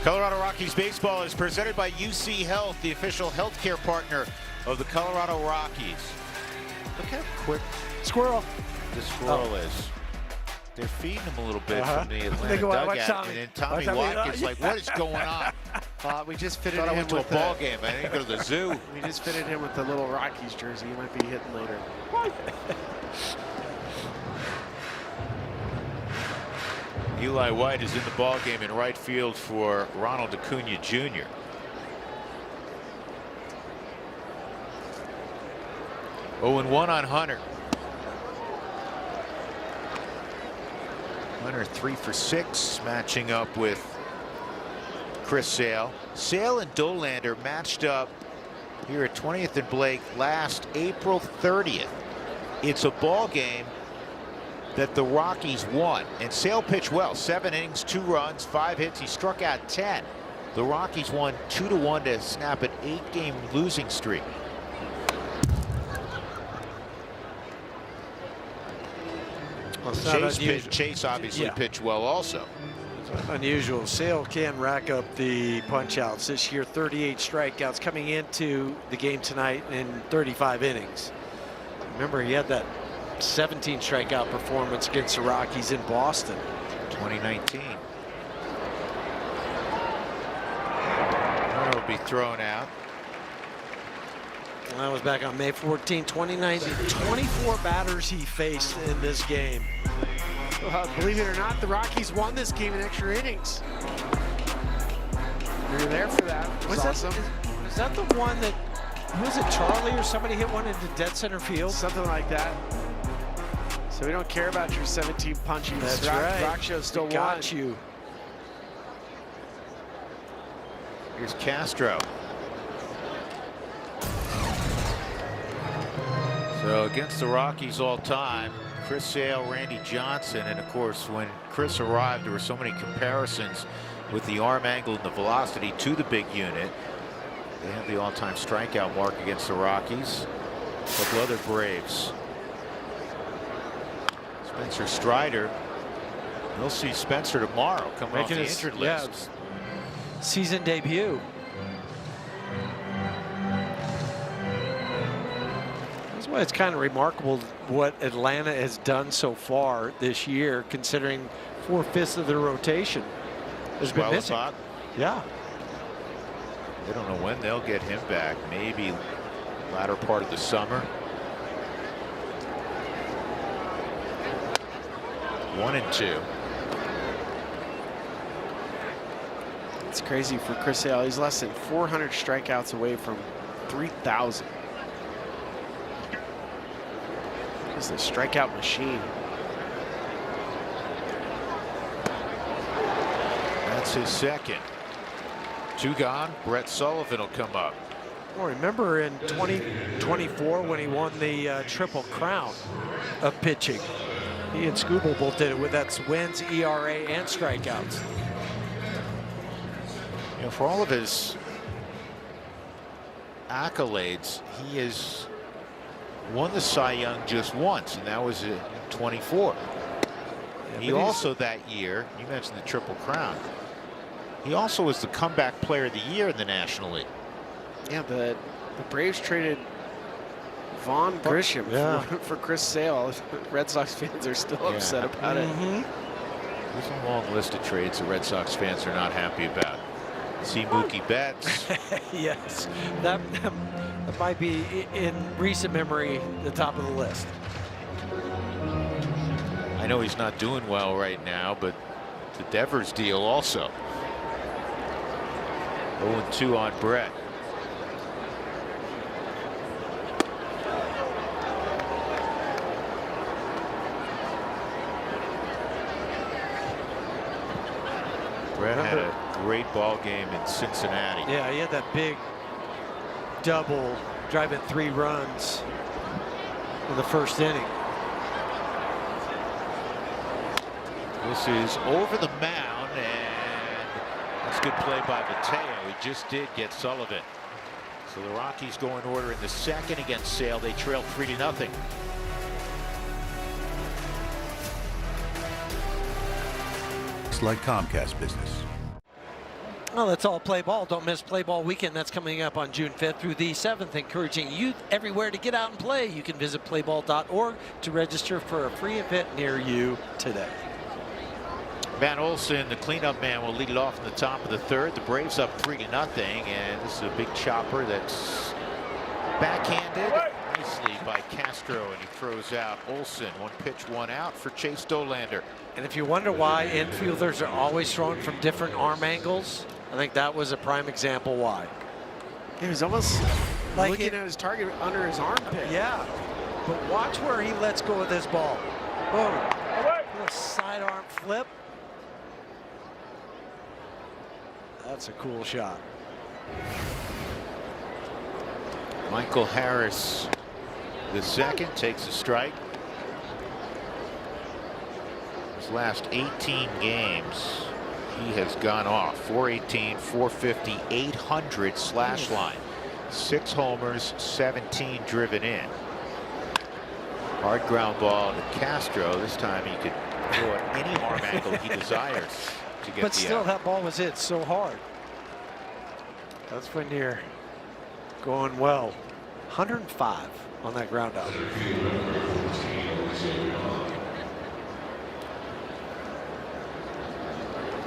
Colorado Rockies baseball is presented by UC Health, the official healthcare partner of the Colorado Rockies. Look how quick Squirrel. the squirrel is. They're feeding him a little bit from the Atlanta Watch dugout, Tommy. and then Tommy Watch Tommy. Watkins like, what is going on? We just fitted Thought I him went to a with ball game. I didn't go to the zoo. We just fitted him with the little Rockies jersey. He might be hitting later. Eli White is in the ball game in right field for Ronald Acuna Jr. Oh, and 1 on Hunter. Hunter 3 for 6, matching up with Chris Sale. Sale and Dolander matched up here at 20th and Blake last April 30th. It's a ball game that the Rockies won, and Sale pitched well. 7 innings, 2 runs, 5 hits. He struck out 10. The Rockies won 2-1 to snap an 8-game losing streak. Chase obviously pitched well also. Unusual. Sale can rack up the punch outs this year. 38 strikeouts coming into the game tonight in 35 innings. Remember, he had that 17 strikeout performance against the Rockies in Boston. 2019. That'll be thrown out. Well, that was back on May 14, 2019. 24 batters he faced in this game. Believe it or not, the Rockies won this game in extra innings. We were there for that. It was awesome. Is that the one that, was it Charlie or somebody hit one into dead center field? Something like that. So we don't care about your 17 punchies. That's right. Rock Show still won. Got you. Here's Castro. So against the Rockies all time, Chris Sale, Randy Johnson, and of course when Chris arrived there were so many comparisons with the arm angle and the velocity to the big unit. They have the all-time strikeout mark against the Rockies. A couple other Braves. Spencer Strider. We'll see Spencer tomorrow coming off the injured list. Season debut. That's why it's kind of remarkable what Atlanta has done so far this year, considering 4/5 of their rotation has been missing. Yeah. They don't know when they'll get him back. Maybe latter part of the summer. 1-2. It's crazy for Chris Sale. He's less than 400 strikeouts away from 3,000. He's a strikeout machine. That's his second. 2 gone. Brett Sullivan will come up. Well, remember in 2024 when he won the Triple Crown of pitching. He and Scooble both did it with that's wins, ERA, and strikeouts. You know, for all of his accolades, he has won the Cy Young just once, and that was in 24. Yeah, he also that year, you mentioned the Triple Crown, he also was the comeback player of the year in the National League. Yeah, the Braves traded Vaughn Grisham for Chris Sale. Red Sox fans are still upset about it. There's a long list of trades the Red Sox fans are not happy about. See Mookie Betts. Yes, that might be in recent memory the top of the list. I know he's not doing well right now, but the Devers deal also. 0-2 on Brett. Brett had a great ball game in Cincinnati. Yeah, he had that big double driving 3 runs in the first inning. This is over the mound, and That's good play by Mateo. He just did get Sullivan. So the Rockies go in order in the second against Sale. They trail 3-0. It's like Comcast business. Well, that's all play ball. Don't miss play ball weekend. That's coming up on June 5th through the 7th, encouraging youth everywhere to get out and play. You can visit playball.org to register for a free event near you today. Matt Olson, the cleanup man, will lead it off in the top of the third. The Braves up 3-0, and this is a big chopper that's backhanded nicely by Castro, and he throws out Olson. 1 pitch, 1 out for Chase Dolander. And if you wonder why infielders are always throwing from different arm angles, I think that was a prime example why. He was almost Like looking at his target under his armpit. Yeah, but watch where he lets go of this ball. Boom. Little sidearm flip. That's a cool shot. Michael Harris, the second, takes a strike. His last 18 games, he has gone off. 418, 450, 800 slash line. 6 homers, 17 driven in. Hard ground ball to Castro. This time he could throw at any arm angle he desires to get But the still, out. that ball was hit so hard. That's when you're going well. 105 on that ground out.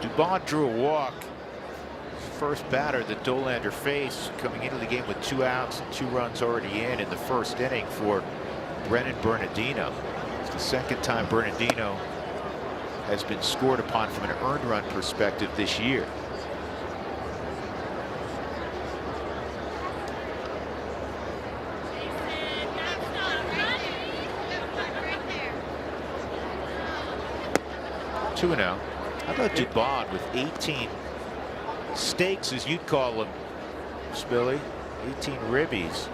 Dubon drew a walk. First batter that Dolander faced, coming into the game with 2 outs and 2 runs already in the first inning for Brennan Bernardino. It's the second time Bernardino has been scored upon from an earned run perspective this year. Two now. How about Dubon with 18 steaks, as you'd call them, Spilly? 18 ribbies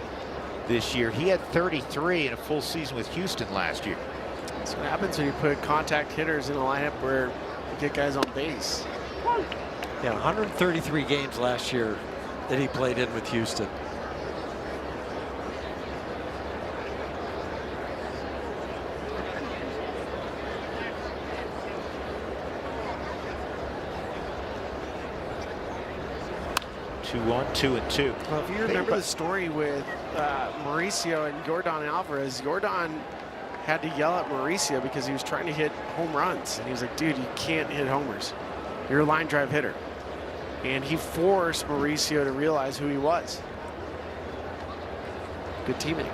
this year. He had 33 in a full season with Houston last year. That's what happens when you put contact hitters in a lineup where you get guys on base. Yeah, 133 games last year that he played in with Houston. One, 2 and 2. Well, if you remember the story with Mauricio and Yordan Alvarez, Yordan had to yell at Mauricio because he was trying to hit home runs. And he was like, dude, you can't hit homers. You're a line drive hitter. And he forced Mauricio to realize who he was. Good teammate.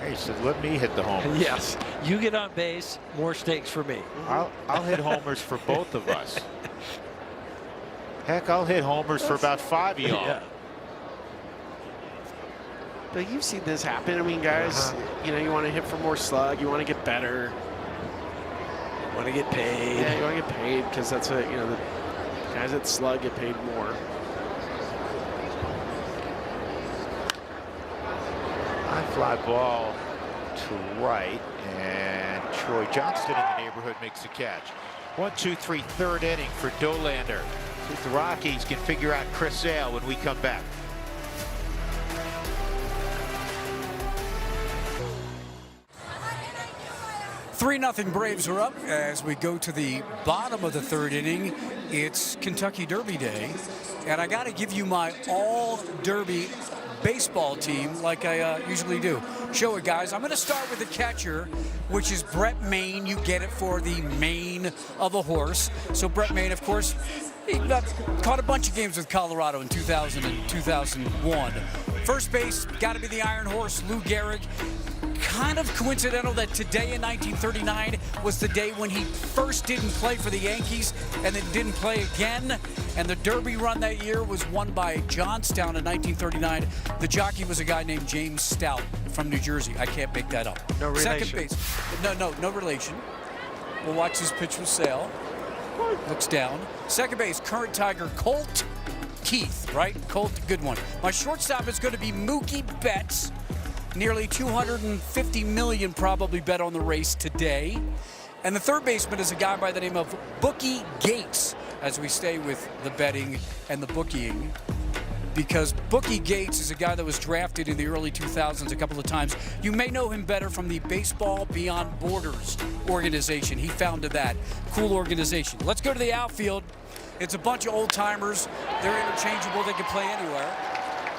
He said, let me hit the homers. Yes, you get on base, more stakes for me. I'll hit homers for both of us. Heck, I'll hit homers for about 5 of y'all. Yeah. But you've seen this happen. I mean, guys, you know, you want to hit for more slug. You want to get better. Want to get paid. Yeah, you want to get paid because that's what, you know, the guys that slug get paid more. High fly ball to right, and Troy Johnston in the neighborhood makes the catch. 1, 2, 3, third inning for Dolander. See if the Rockies can figure out Chris Sale when we come back. Three 0 Braves are up as we go to the bottom of the third inning. It's Kentucky Derby Day, and I got to give you my all Derby baseball team like I usually do. Show it, guys. I'm going to start with the catcher, which is Brett Maine. You get it for the mane of a horse. So Brett Maine, of course, he caught a bunch of games with Colorado in 2000 and 2001. First base, got to be the Iron Horse, Lou Gehrig. Kind of coincidental that today in 1939 was the day when he first didn't play for the Yankees and then didn't play again. And the Derby run that year was won by Johnstown in 1939. The jockey was a guy named James Stout from New Jersey. I can't make that up. No relation. Second base. No relation. We'll watch this pitch with Sale. Looks down. Second base, current Tiger, Colt Keith, right? Colt, good one. My shortstop is going to be Mookie Betts. Nearly 250 million probably bet on the race today. And the third baseman is a guy by the name of Bookie Gates, as we stay with the betting and the bookieing, because Bookie Gates is a guy that was drafted in the early 2000s a couple of times. You may know him better from the Baseball Beyond Borders organization. He founded that. Cool organization. Let's go to the outfield. It's a bunch of old-timers. They're interchangeable. They can play anywhere.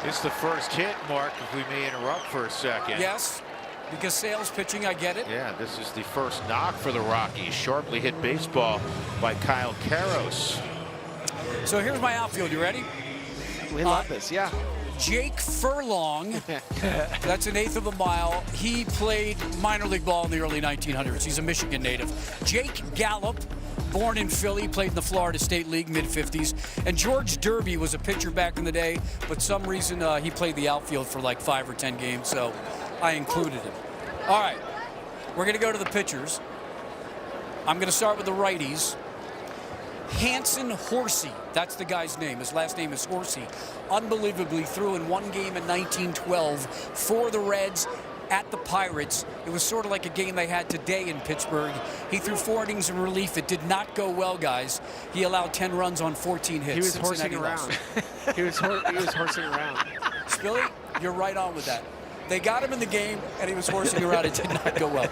It's the first hit, Mark, if we may interrupt for a second. Yes, because Sale's pitching, I get it. Yeah, this is the first knock for the Rockies. Sharply hit baseball by Kyle Karros. So here's my outfield. You ready? We love this, yeah. Jake Furlong, that's an eighth of a mile. He played minor league ball in the early 1900s. He's a Michigan native. Jake Gallup, born in Philly, played in the Florida State League mid-50s. And George Derby was a pitcher back in the day, but some reason he played the outfield for like 5 or 10 games, so I included him. All right, we're going to go to the pitchers. I'm going to start with the righties. Hanson Horsey, that's the guy's name. His last name is Horsey. Unbelievably threw in one game in 1912 for the Reds at the Pirates. It was sort of like a game they had today in Pittsburgh. He threw 4 innings in relief. It did not go well, guys. He allowed 10 runs on 14 hits. He was horsing around. he was horsing around. Spilly, you're right on with that. They got him in the game, and he was horsing around. It did not go well.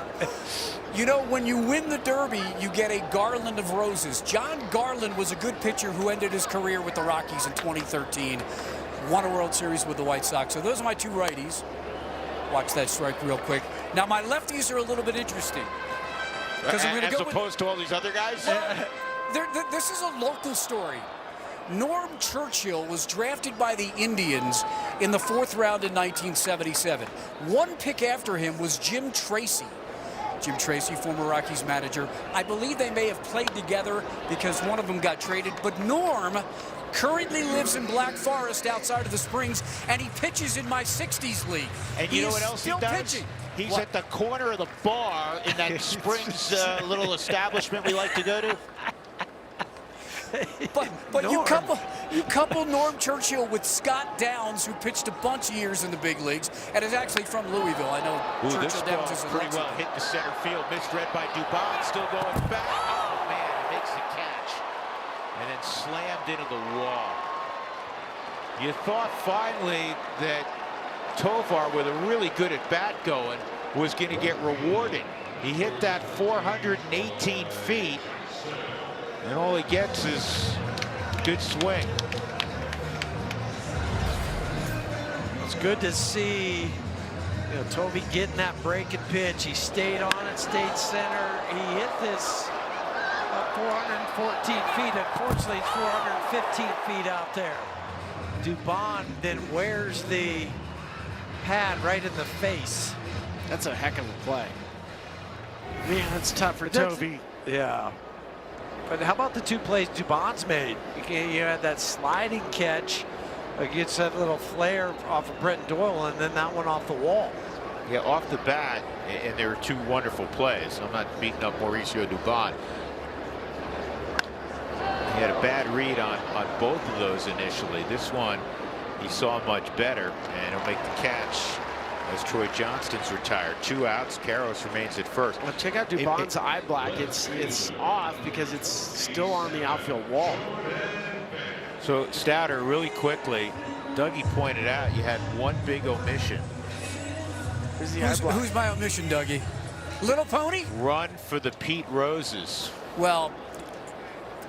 You know, when you win the Derby, you get a garland of roses. John Garland was a good pitcher who ended his career with the Rockies in 2013. Won a World Series with the White Sox. So those are my 2 righties. Watch that strike real quick. Now, my lefties are a little bit interesting. As opposed to all these other guys? This is a local story. Norm Churchill was drafted by the Indians in the 4th round in 1977. One pick after him was Jim Tracy. Jim Tracy, former Rockies manager. I believe they may have played together because one of them got traded. But Norm currently lives in Black Forest outside of the Springs, and he pitches in my 60s league. And you know what else he does? Pitching. He's at the corner of the bar in that Springs little establishment we like to go to. But you couple Norm Churchill with Scott Downs, who pitched a bunch of years in the big leagues and is actually from Louisville. I know Churchill Downs is pretty well hit to center field, misread by Dubon, still going back. Oh man, he makes the catch and then slammed into the wall. You thought finally that Tovar, with a really good at bat going, was going to get rewarded. He hit that 418 feet. And all he gets is good swing. It's good to see, Toby getting that breaking pitch. He stayed on it, stayed center. He hit this 414 feet. Unfortunately, it's 415 feet out there. Dubon then wears the pad right in the face. That's a heck of a play. Man, that's tough for Toby. Yeah. But how about the 2 plays Dubon's made? You had that sliding catch against that little flare off of Brent Doyle, and then that one off the wall. Yeah, off the bat, and there were 2 wonderful plays. I'm not beating up Mauricio Dubon. He had a bad read on both of those initially. This one, he saw much better, and he'll make the catch as Troy Johnston's retired. 2 outs. Karros remains at first. Well, check out Dubon's eye black. It's off because it's still on the outfield wall. So Stouter, really quickly, Dougie pointed out you had one big omission. Who's my omission, Dougie? Little Pony? Run for the Pete Roses. Well,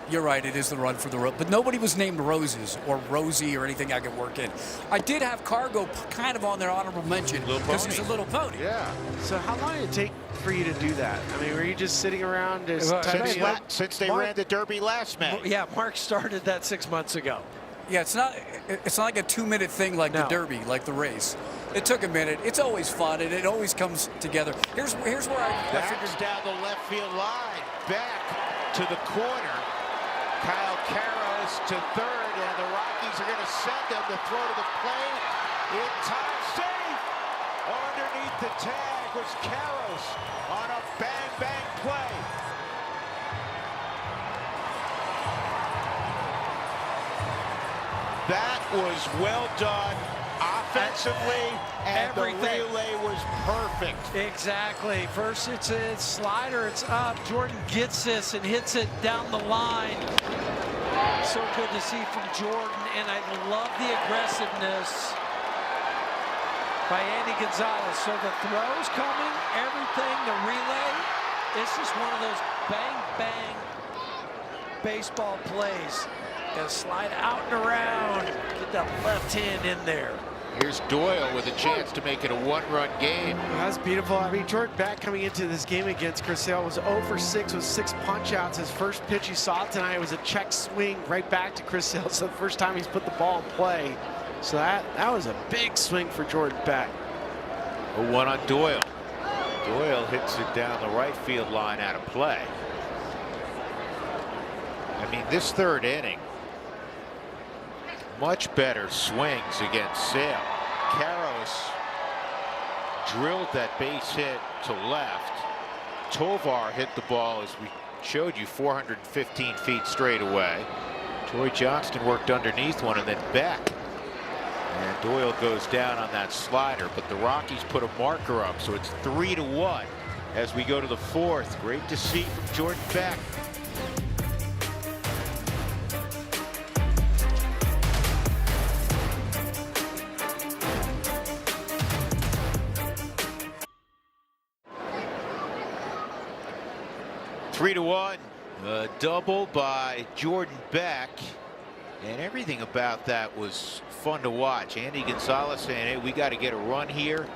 you're right, it is the run for the road, but nobody was named Roses or Rosie or anything I could work in. I did have Cargo kind of on their honorable mention because he's a little pony. Yeah. So how long did it take for you to do that? I mean, were you just sitting around Since they ran the Derby last May. Yeah, Mark started that 6 months ago. Yeah, it's not like a 2-minute thing like the Derby, like the race. It took a minute. It's always fun, and it always comes together. Here's where I figured down the left field line, back to the corner. Kyle Karros to third, and the Rockies are going to send him to throw to the plate. In time, safe! Underneath the tag was Karros on a bang-bang play. That was well done defensively, and everything. the relay was perfect. Exactly. First it's a slider, it's up. Jordan gets this and hits it down the line. So good to see from Jordan, and I love the aggressiveness by Andy Gonzalez. So the throw's coming, everything, the relay. It's just one of those bang, bang baseball plays. Gonna slide out and around, get that left hand in there. Here's Doyle with a chance to make it a one-run game. That's beautiful. I mean, Jordan Beck coming into this game against Chris Sale was 0 for 6 with 6 punch-outs. His first pitch he saw tonight was a check swing right back to Chris Sale. So the first time he's put the ball in play. So that was a big swing for Jordan Beck. A one on Doyle. Doyle hits it down the right field line out of play. I mean, this third inning, much better swings against Sale. Karros drilled that base hit to left. Tovar hit the ball, as we showed you, 415 feet straight away. Troy Johnston worked underneath one, and then Beck. And Doyle goes down on that slider, but the Rockies put a marker up, so it's 3-1 as we go to the fourth. Great to see from Jordan Beck. Three to one, a double by Jordan Beck, and everything about that was fun to watch. Andy Gonzalez saying, hey, we got to get a run here.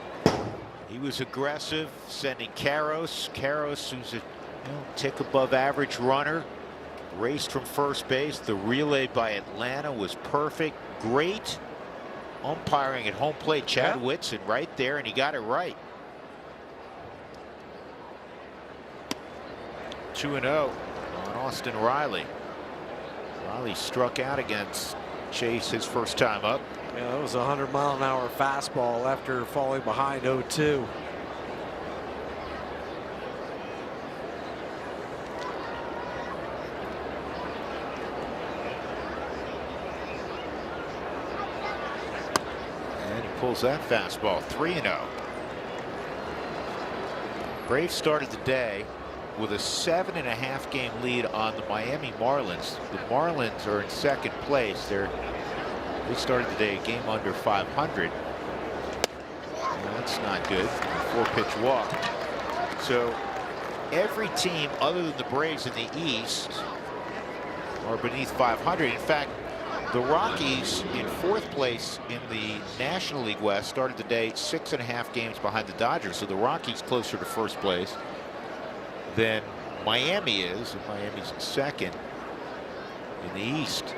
He was aggressive, sending Karros, who's a tick above average runner, raced from first base. The relay by Atlanta was perfect. Great umpiring at home plate. Chad Whitson right there, and he got it right. 2-0 on Austin Riley. Riley struck out against Chase his first time up. Yeah, that was a 100-mile-an-hour fastball after falling behind 0-2. And he pulls that fastball. 3-0. Braves started the day with a 7.5 game lead on the Miami Marlins. The Marlins are in second place. They started the day a game under 500. Well, that's not good. 4-pitch walk. So every team other than the Braves in the East are beneath 500. In fact, the Rockies in fourth place in the National League West started the day 6.5 games behind the Dodgers. So the Rockies closer to first place than Miami is, and Miami's in second in the East.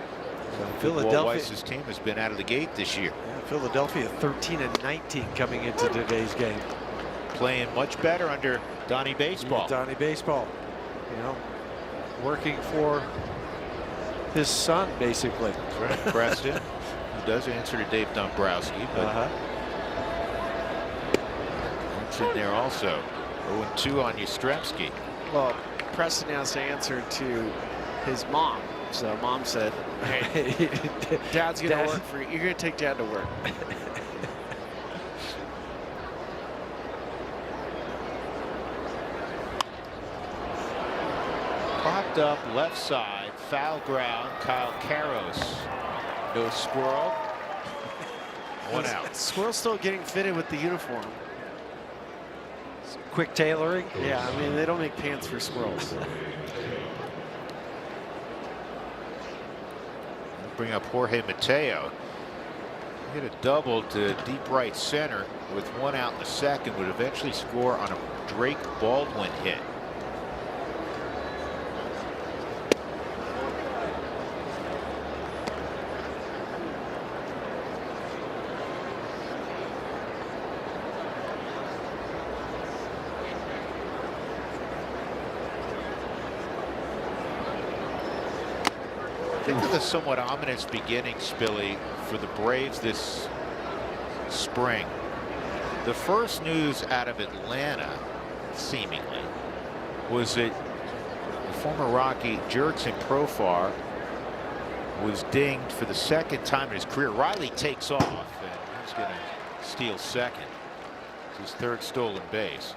So Philadelphia, Walt Weiss's team has been out of the gate this year. Yeah, Philadelphia 13-19 coming into today's game. Playing much better under Donnie Baseball. Yeah, Donnie Baseball, you know, working for his son basically. That's right. Preston, who does answer to Dave Dombrowski, but it's in there also. 0-2 on Yastrzemski. Well, Preston has to answer to his mom. So mom said, hey, Dad's going to work for you. You're going to take Dad to work. Popped up left side, foul ground, Kyle Karros. No squirrel. One out. Squirrel's still getting fitted with the uniform. Quick tailoring. Yeah, I mean, they don't make pants for squirrels. Bring up Jorge Mateo. Hit a double to deep right center with one out in the second. Would eventually score on a Drake Baldwin hit. Think of the somewhat ominous beginning, Spilly, for the Braves this spring. The first news out of Atlanta, seemingly, was that the former Rocky Jurickson Profar was dinged for the second time in his career. Riley takes off, and he's going to steals second. It's his third stolen base.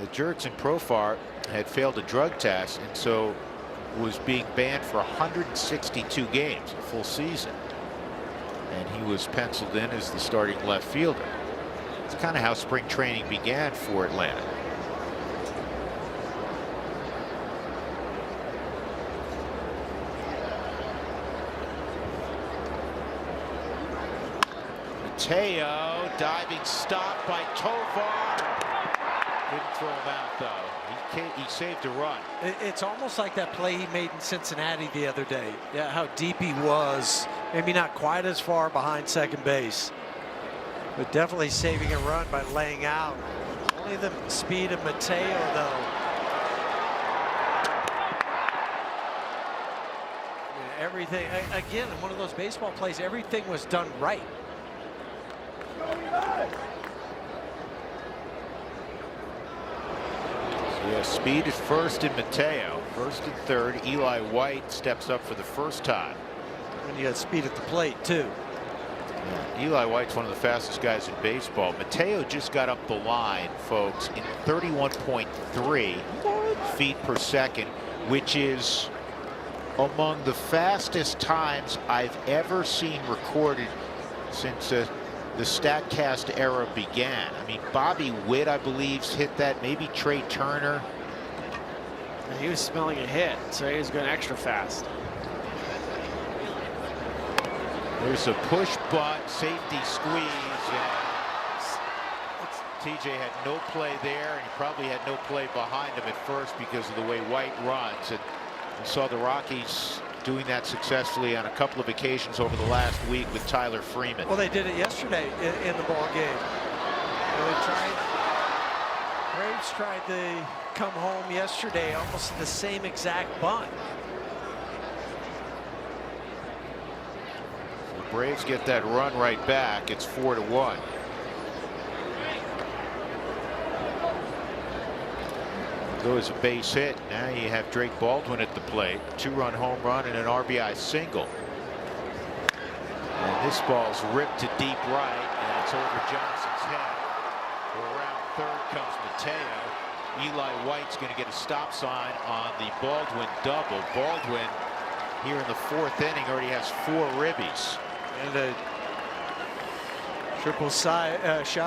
The Jurickson Profar had failed a drug test and so was being banned for 162 games, a full season. And he was penciled in as the starting left fielder. It's kind of how spring training began for Atlanta. Mateo, diving stop by Tovar. Didn't throw him out though. He saved a run. It's almost like that play he made in Cincinnati the other day. Yeah, how deep he was. Maybe not quite as far behind second base, but definitely saving a run by laying out. Only the speed of Mateo though. Yeah, everything, again, in one of those baseball plays, everything was done right. Yeah, speed is first in Mateo. First and third. Eli White steps up for the first time. And you got speed at the plate too. Yeah, Eli White's one of the fastest guys in baseball. Mateo just got up the line, folks, in 31.3 feet per second, which is among the fastest times I've ever seen recorded since the StatCast era began. I mean, Bobby Witt, I believe, hit that. Maybe Trey Turner. And he was smelling a hit, so he was going extra fast. There's a push bunt, safety squeeze, and TJ had no play there, and he probably had no play behind him at first because of the way White runs. And we saw the Rockies doing that successfully on a couple of occasions over the last week with Tyler Freeman. Well, they did it yesterday in the ball game. Braves tried to come home yesterday almost the same exact bunt. The Braves get that run right back. It's 4-1. Goes a base hit. Now you have Drake Baldwin at the plate. 2-run home run and an RBI single. And this ball's ripped to deep right, and it's over Johnson's head. Around third comes Mateo. Eli White's going to get a stop sign on the Baldwin double. Baldwin here in the fourth inning already has 4 ribbies. And a triple shy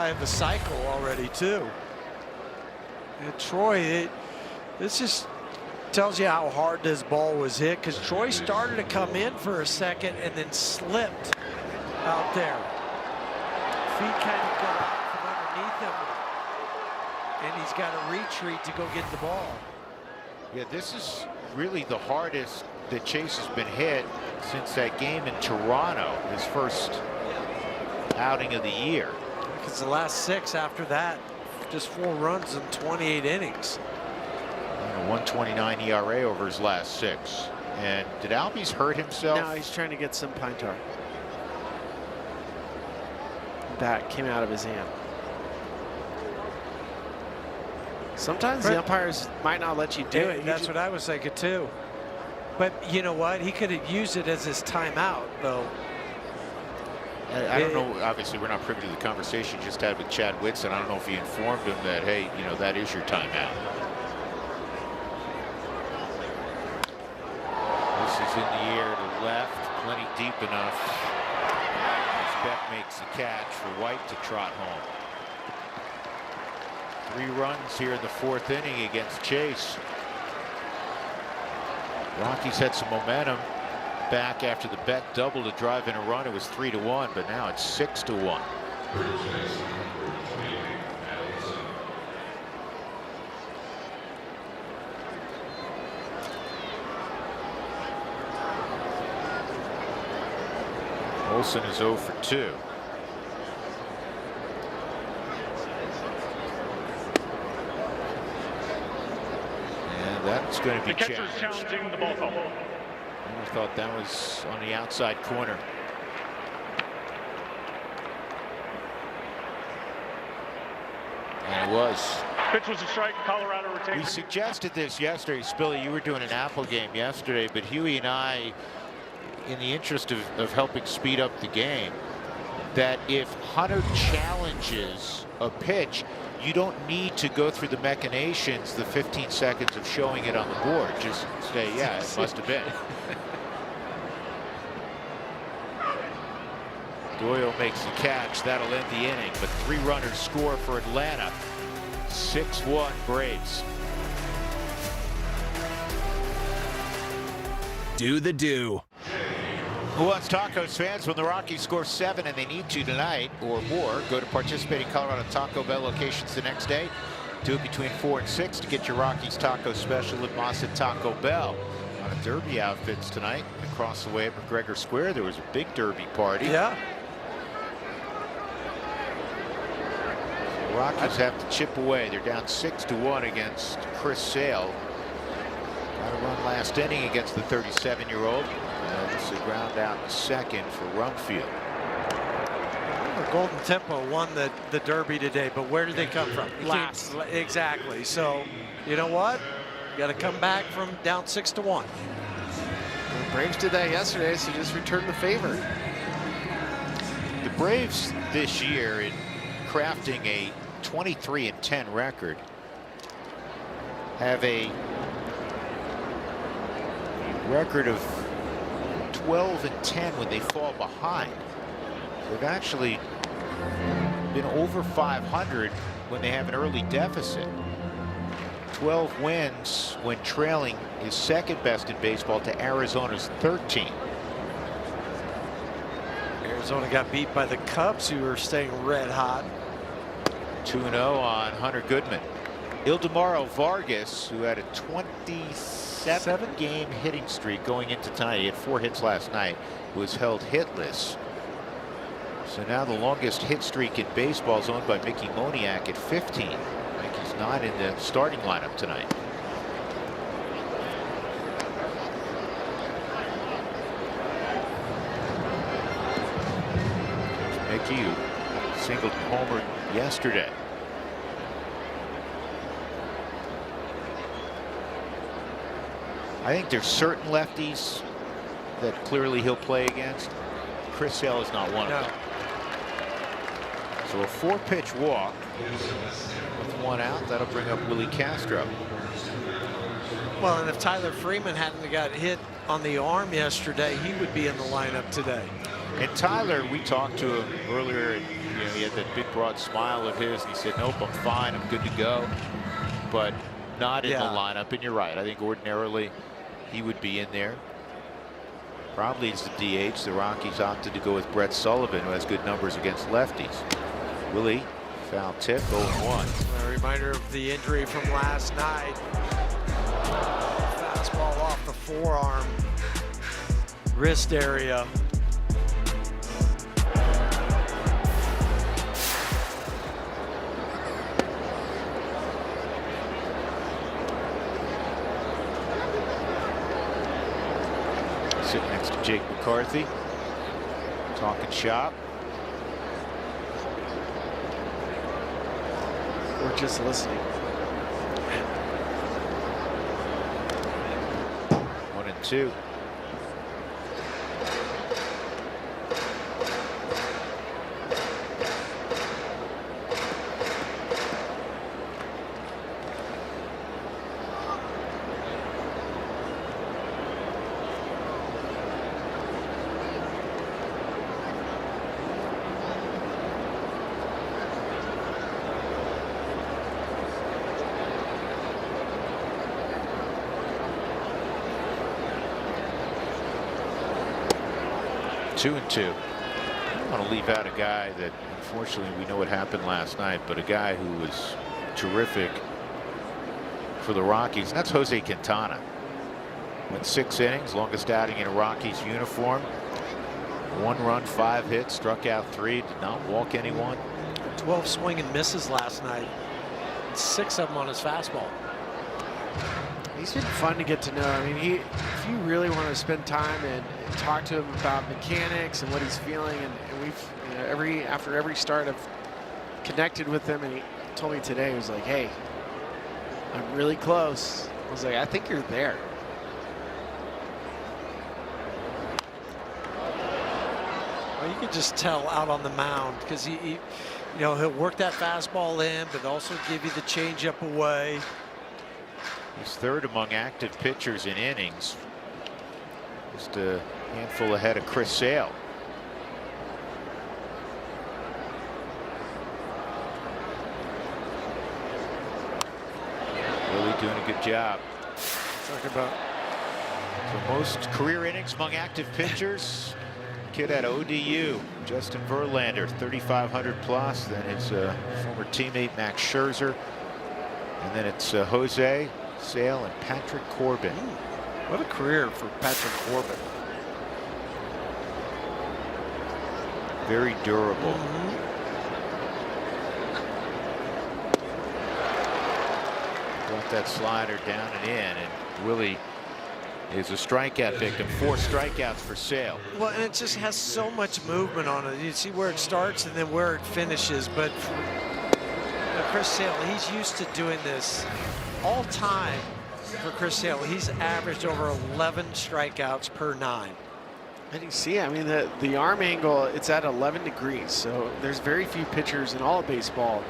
of a cycle already too. And Troy, this just tells you how hard this ball was hit, because Troy started to come in for a second and then slipped out there. Feet kind of go out from underneath him, and he's got to retreat to go get the ball. Yeah, this is really the hardest that Chase has been hit since that game in Toronto, his first outing of the year. Because the last 6 after that, just 4 runs in 28 innings. And a 1.29 ERA over his last 6. And did Albies hurt himself? No, he's trying to get some pine tar. That came out of his hand. Sometimes the umpires might not let you do it. That's what I was thinking too. But you know what? He could have used it as his timeout, though. I don't know. Obviously, we're not privy to the conversation you just had with Chad Whitson. I don't know if he informed him that, hey, you know, that is your timeout. This is in the air to left, plenty deep enough. As Beck makes the catch for White to trot home. 3 runs here in the 4th inning against Chase. Rockies had some momentum back after the Beck double to drive in a run. It was 3-1, but now it's 6-1. Olsen is 0 for 2. And that's going to be challenged. Challenging the ball fumble. I thought that was on the outside corner. And it was. Pitch was a strike. Colorado retains. We suggested this yesterday. Spilly, you were doing an Apple game yesterday, but Huey and I, in the interest of helping speed up the game, that if Hunter challenges a pitch, you don't need to go through the machinations, the 15 seconds of showing it on the board. Just say, yeah, it must have been. Doyle makes the catch. That'll end the inning. But 3 runners score for Atlanta. 6-1 Braves. Do the do. Who wants tacos, fans? When the Rockies score 7 and they need to tonight or more, go to participating Colorado Taco Bell locations the next day. Do it between 4 and 6 to get your Rockies taco special at Mossa Taco Bell. On a Derby outfits tonight across the way at McGregor Square. There was a big Derby party. Yeah. The Rockies have to chip away. They're down 6-1 against Chris Sale. Got a run last inning against the 37-year-old. This is a ground out second for Rumfield. Well, Golden Tempo won the Derby today, but where did they come from? Last. Exactly. So, you know what? You got to come back from down 6-1. The Braves did that yesterday, so just return the favor. The Braves this year, in crafting a 23-10 record, have a record of 12-10 when they fall behind. They've actually been over 500 when they have an early deficit. 12 wins when trailing is second best in baseball to Arizona's 13. Arizona got beat by the Cubs, who are staying red hot. 2-0 on Hunter Goodman. Ildemaro Vargas, who had a 27-game hitting streak going into tonight. He had 4 hits last night. Was held hitless. So now the longest hit streak in baseball is owned by Mickey Moniak at 15. Mickey's not in the starting lineup tonight. Mickey, who singled homer yesterday. I think there's certain lefties that clearly he'll play against. Chris Sale is not one of them. So a 4-pitch walk with 1 out. That'll bring up Willie Castro. Well, and if Tyler Freeman hadn't got hit on the arm yesterday, he would be in the lineup today. And Tyler, we talked to him earlier, and he had that big broad smile of his. And he said, "Nope, I'm fine. I'm good to go." But not in the lineup. And you're right. I think ordinarily he would be in there. Probably it's the DH. The Rockies opted to go with Brett Sullivan, who has good numbers against lefties. Willie, foul tip, 0-1. A reminder of the injury from last night. Fastball off the forearm, wrist area. Sitting next to Jake McCarthy, talking shop. Or just listening. 1-2. Two and two. I don't want to leave out a guy that, unfortunately, we know what happened last night, but a guy who was terrific for the Rockies. That's Jose Quintana. Went 6 innings, longest outing in a Rockies uniform. 1 run, 5 hits, struck out 3, did not walk anyone. 12 swing and misses last night. 6 of them on his fastball. He's been fun to get to know. I mean, if you really want to spend time and talk to him about mechanics and what he's feeling, and we've, you know, after every start I've connected with him, and he told me today, he was like, "Hey, I'm really close." I was like, "I think you're there." Well, you can just tell out on the mound because you know, he'll work that fastball in, but also give you the changeup away. He's third among active pitchers in innings. Just a handful ahead of Chris Sale. Really doing a good job. Talking about So most career innings among active pitchers. Kid at ODU, Justin Verlander, 3,500 plus. Then his former teammate Max Scherzer, and then it's Jose, Sale, and Patrick Corbin. What a career for Patrick Corbin. Very durable. Got that slider down and in, and Willie is a strikeout victim. 4 strikeouts for Sale. Well, and it just has so much movement on it. You see where it starts and then where it finishes. But for Chris Sale, he's used to doing this all time. For Chris Sale, he's averaged over 11 strikeouts per 9. And you see, I mean, the arm angle, it's at 11 degrees. So there's very few pitchers in all of baseball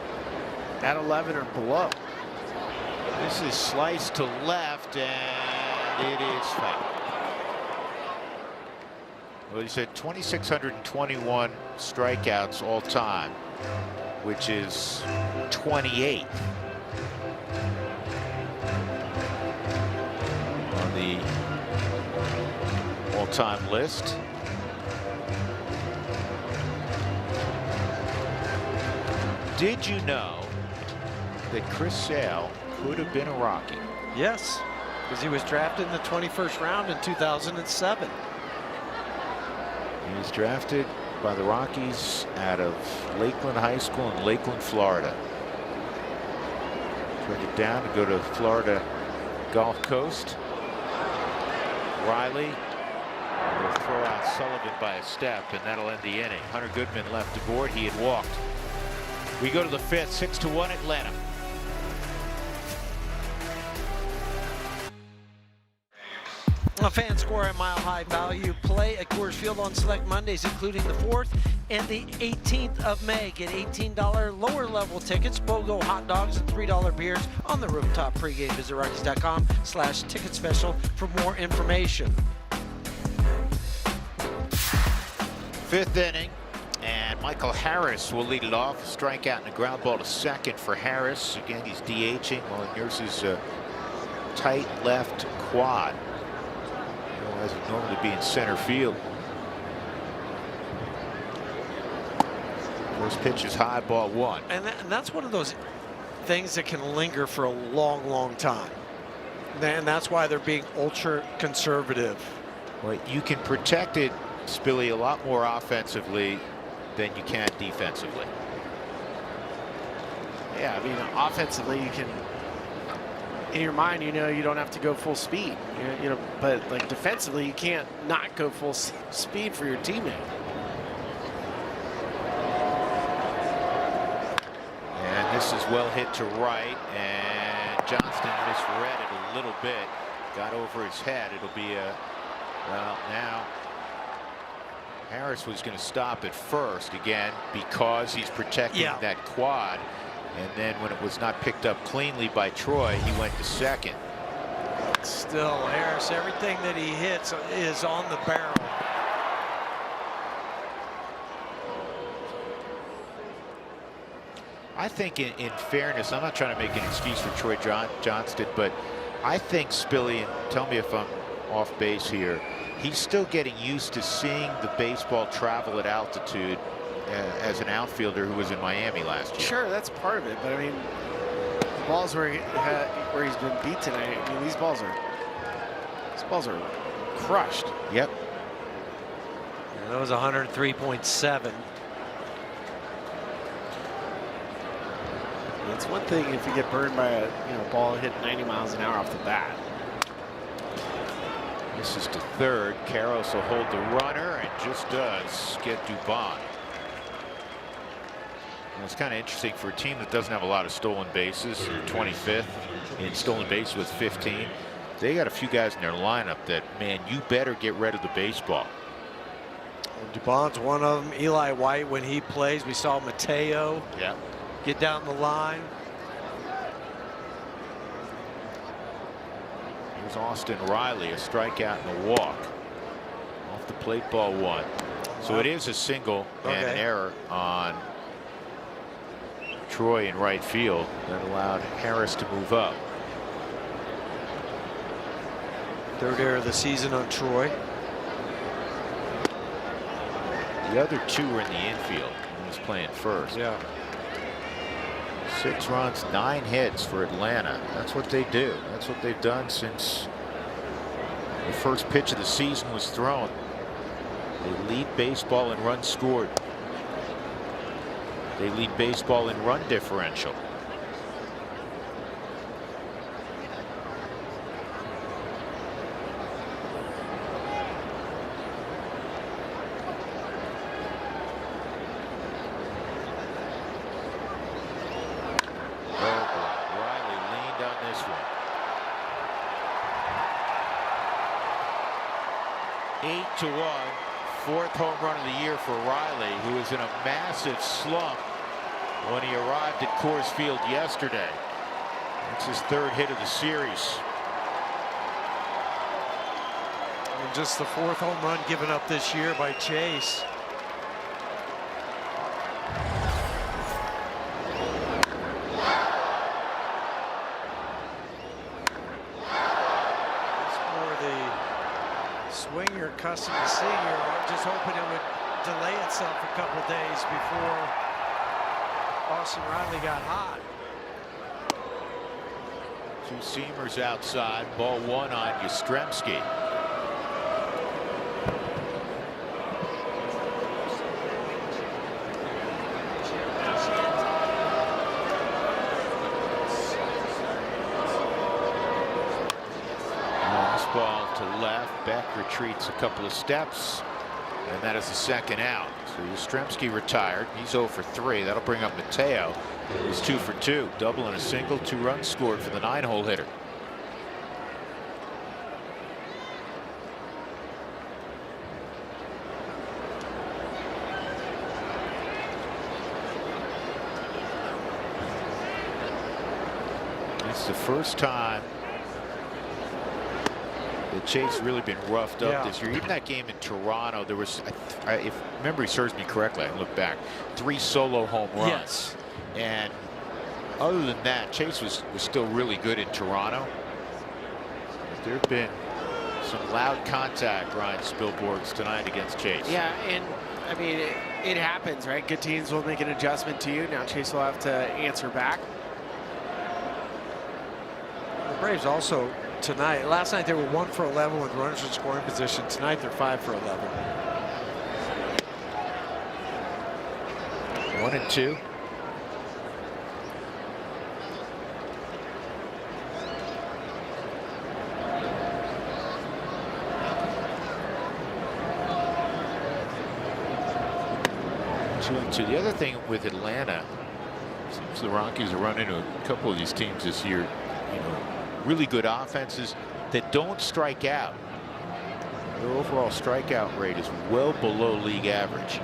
at 11 or below. This is sliced to left, and it is foul. Well, he said 2,621 strikeouts all time, which is 28 on the all-time list. Did you know that Chris Sale could have been a Rocky? Yes, because he was drafted in the 21st round in 2007. He was drafted by the Rockies out of Lakeland High School in Lakeland, Florida. Traded down to go to Florida Gulf Coast. Riley will throw out Sullivan by a step, and that'll end the inning. Hunter Goodman left aboard. He had walked. We go to the 5th, 6-1 Atlanta. A fan score at Mile High Value play at Coors Field on select Mondays, including the 4th and the 18th of May. Get $18 lower level tickets, BOGO hot dogs, and $3 beers on the rooftop pregame. Visit Rockies.com/ticket special for more information. 5th inning, and Michael Harris will lead it off. Strikeout and a ground ball to second for Harris. Again, he's DHing while he nurses a tight left quad. As would normally be in center field. First pitch is high, ball 1. And that's one of those things that can linger for a long, long time. And that's why they're being ultra conservative. Well, you can protect it, Spilly, a lot more offensively than you can defensively. Yeah, I mean, offensively, you can, in your mind, you know, you don't have to go full speed, you know, but like defensively, you can't not go full speed for your teammate. And this is well hit to right, and Johnston misread it a little bit, got over his head. It'll be a, well, now Harris was going to stop at first again because he's protecting that quad. And then when it was not picked up cleanly by Troy, he went to second. Still, Harris, everything that he hits is on the barrel. I think in fairness, I'm not trying to make an excuse for Troy Johnston, but I think Spilly, and tell me if I'm off base here, he's still getting used to seeing the baseball travel at altitude as an outfielder who was in Miami last year. Sure, that's part of it, but I mean, the balls where he's been beat tonight, I mean, these balls are crushed. Yep. And that was 103.7. It's one thing if you get burned by a ball hit 90 miles an hour off the bat. This is to third. Karros will hold the runner and just does get Dubon. It's kind of interesting for a team that doesn't have a lot of stolen bases. They're 25th in stolen bases with 15. They got a few guys in their lineup that, man, you better get rid of the baseball. Dubon's one of them. Eli White, when he plays, we saw Mateo get down the line. Here's Austin Riley, a strikeout and a walk. Off the plate, ball one. So it is a single and an error on Troy in right field that allowed Harris to move up. Third error of the season on Troy. The other two were in the infield. He was playing first. Yeah. 6 runs, 9 hits for Atlanta. That's what they do. That's what they've done since the first pitch of the season was thrown. They lead baseball in runs scored. They lead baseball in run differential. Riley leaned on this one. 8-1. 4th home run of the year for Riley, who was in a massive slump when he arrived at Coors Field yesterday. That's his 3rd hit of the series. And just the 4th home run given up this year by Chase. It's more the swing you're accustomed to seeing here. I'm just hoping it would delay itself a couple days before Austin Riley got hot. 2 seamers outside. Ball 1 on Yastrzemski. Lost ball to left. Beck retreats a couple of steps. And that is the 2nd out. So Yastrzemski retired. He's 0 for 3. That'll bring up Mateo. He's 2 for 2. Double and a single. 2 runs scored for the 9-hole hitter. It's the first time that Chase really been roughed up this year. Even that game in Toronto, there was, if memory serves me correctly, I look back, 3 solo home runs. Yes. And other than that, Chase was still really good in Toronto. There have been some loud contact, Ryan Spilborghs, tonight against Chase. Yeah, and I mean, it happens, right? Good teams will make an adjustment to you. Now Chase will have to answer back. The Braves also tonight, last night they were 1 for 11 with runners in scoring position. Tonight they're 5 for 11. 1 and 2. The other thing with Atlanta, seems the Rockies are running into a couple of these teams this year. You know, really good offenses that don't strike out. Their overall strikeout rate is well below league average.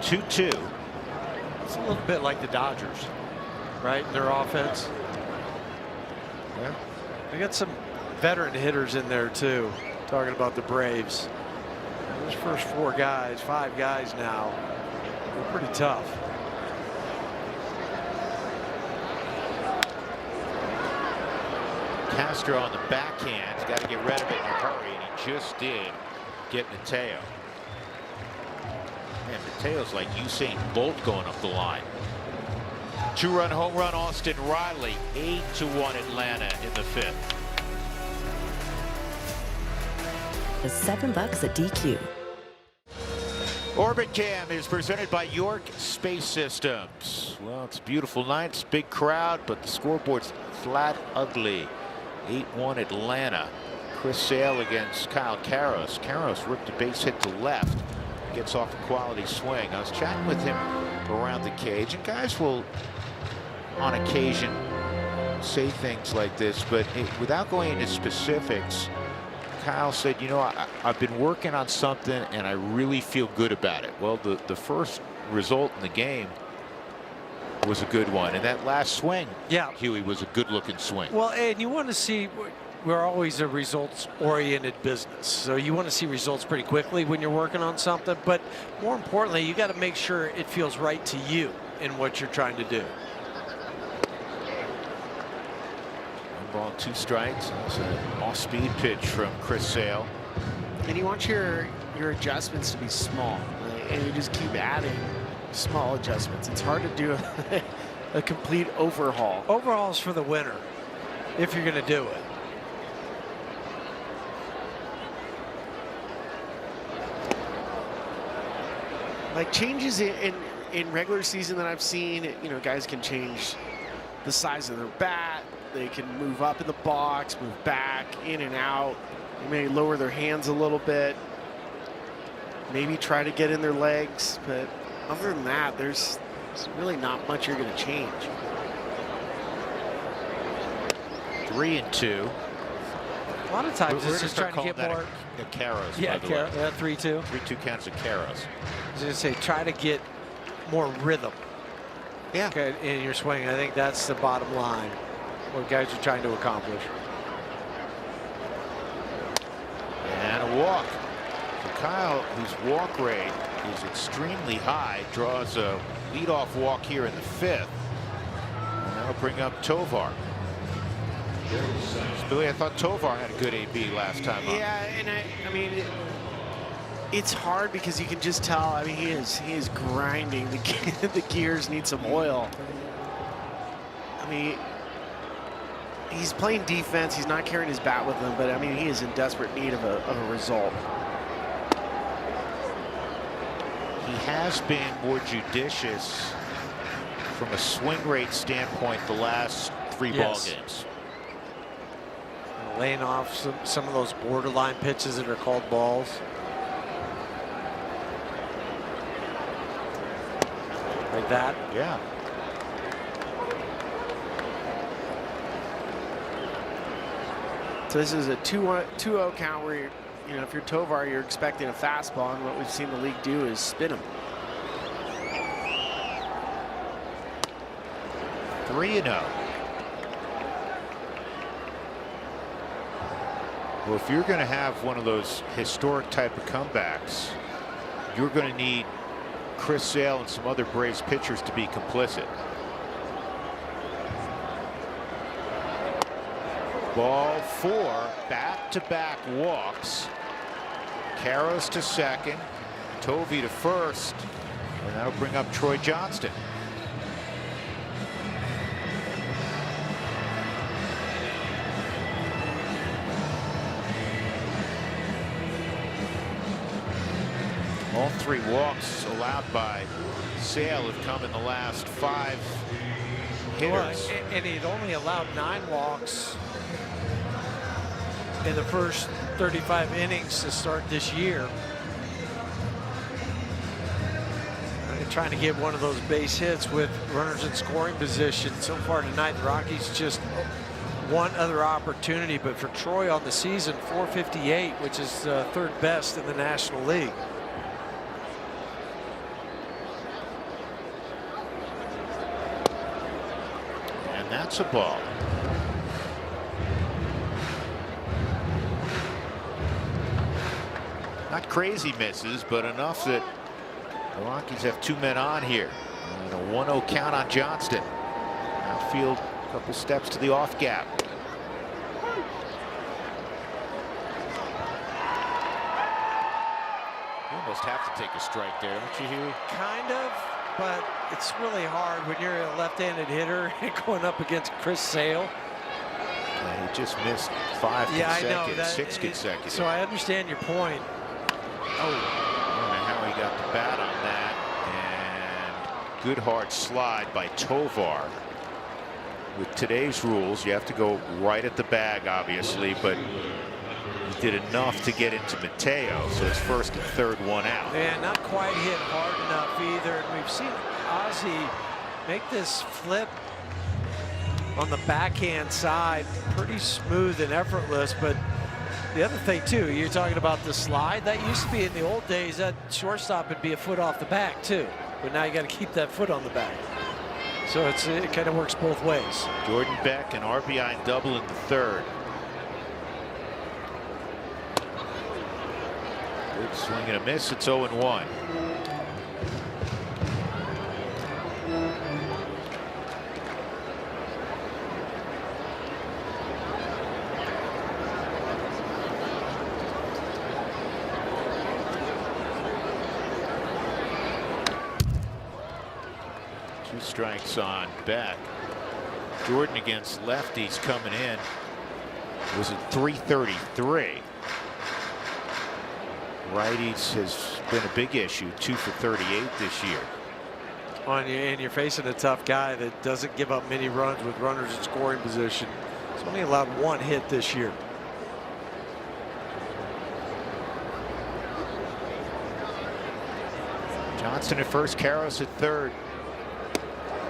2-2. It's a little bit like the Dodgers, right? Their offense. Yeah. They got some veteran hitters in there too. Talking about the Braves. Those first 4 guys, 5 guys now, they're pretty tough. Castro on the backhand. Got to get rid of it in a hurry, and he just did get Mateo. Man, Mateo's like Usain Bolt going up the line. 2-run home run, Austin Riley. 8-1 Atlanta in the 5th. $7 at DQ. Orbit Cam is presented by York Space Systems. Well, it's a beautiful night. It's a big crowd, but the scoreboard's flat ugly. 8-1 Atlanta. Chris Sale against Kyle Karros. Karros ripped a base hit to left. Gets off a quality swing. I was chatting with him around the cage, and guys will, on occasion, say things like this, but without going into specifics, Kyle said, you know, I've been working on something and I really feel good about it. Well, the first result in the game was a good one, and that last swing, yeah, Huey, was a good looking swing. Well, and you want to see, we're always a results oriented business, so you want to see results pretty quickly when you're working on something, but more importantly, you got to make sure it feels right to you in what you're trying to do. 1 ball, 2 strikes. That's an off-speed pitch from Chris Sale. And you want your adjustments to be small, right? And you just keep adding small adjustments. It's hard to do a complete overhaul. Overhauls for the winner, if you're going to do it. Like changes in regular season that I've seen, you know, guys can change the size of their bat. They can move up in the box, move back, in and out. They may lower their hands a little bit. Maybe try to get in their legs, but other than that, there's really not much you're going to change. 3-2. A lot of times it's just trying to get more. Caros, Yeah, by the way. 3-2. 3-2 counts of Caros. I was going to say, try to get more rhythm. Yeah. Okay, in your swing. I think that's the bottom line, what guys are trying to accomplish. And a walk. So Kyle, whose walk rate is extremely high, draws a leadoff walk here in the 5th. And that'll bring up Tovar. Billy, I thought Tovar had a good AB last time up. Yeah, and I mean, it's hard because you can just tell. I mean, he is grinding. The gears need some oil. I mean, he's playing defense. He's not carrying his bat with him, but I mean, he is in desperate need of a result. He has been more judicious from a swing rate standpoint the last 3 ball games. Laying off some of those borderline pitches that are called balls. Like that. Yeah. So this is a 2-0 count where you're, you know, if you're Tovar, you're expecting a fastball, and what we've seen the league do is spin him. 3-0. Well, if you're going to have one of those historic type of comebacks, you're going to need Chris Sale and some other Braves pitchers to be complicit. Ball 4, back-to-back walks. Caros to second, Tovey to first, and that'll bring up Troy Johnston. All 3 walks allowed by Sale have come in the last 5 hitters. Well, and he'd only allowed 9 walks in the first 35 innings to start this year. Trying to get one of those base hits with runners in scoring position. So far tonight, the Rockies just one other opportunity, but for Troy on the season, 458, which is 3rd best in the National League. And that's a ball. Not crazy misses, but enough that the Rockies have 2 men on here. And a 1-0 count on Johnston. Outfield, a couple steps to the off gap. You almost have to take a strike there, don't you, Huey? Kind of, but it's really hard when you're a left-handed hitter and going up against Chris Sale. He just missed 5 consecutive, 6 consecutive. So I understand your point. Oh, I don't know how he got the bat on that. And good hard slide by Tovar. With today's rules, you have to go right at the bag, obviously, but he did enough to get into Mateo, so it's 1st and 3rd, 1 out. And not quite hit hard enough either. And we've seen Ozzie make this flip on the backhand side pretty smooth and effortless, but The other thing, too, you're talking about the slide. That used to be in the old days, that shortstop would be a foot off the back, too. But now you got to keep that foot on the back. So it kind of works both ways. Jordan Beck, an RBI double in the third. Good swing and a miss. It's 0-1. Two strikes on Beck. Jordan against lefties coming in was at .333. Righties has been a big issue, 2 for 38 this year. And you're facing a tough guy that doesn't give up many runs with runners in scoring position. He's only allowed 1 hit this year. Johnson at first, Karros at third.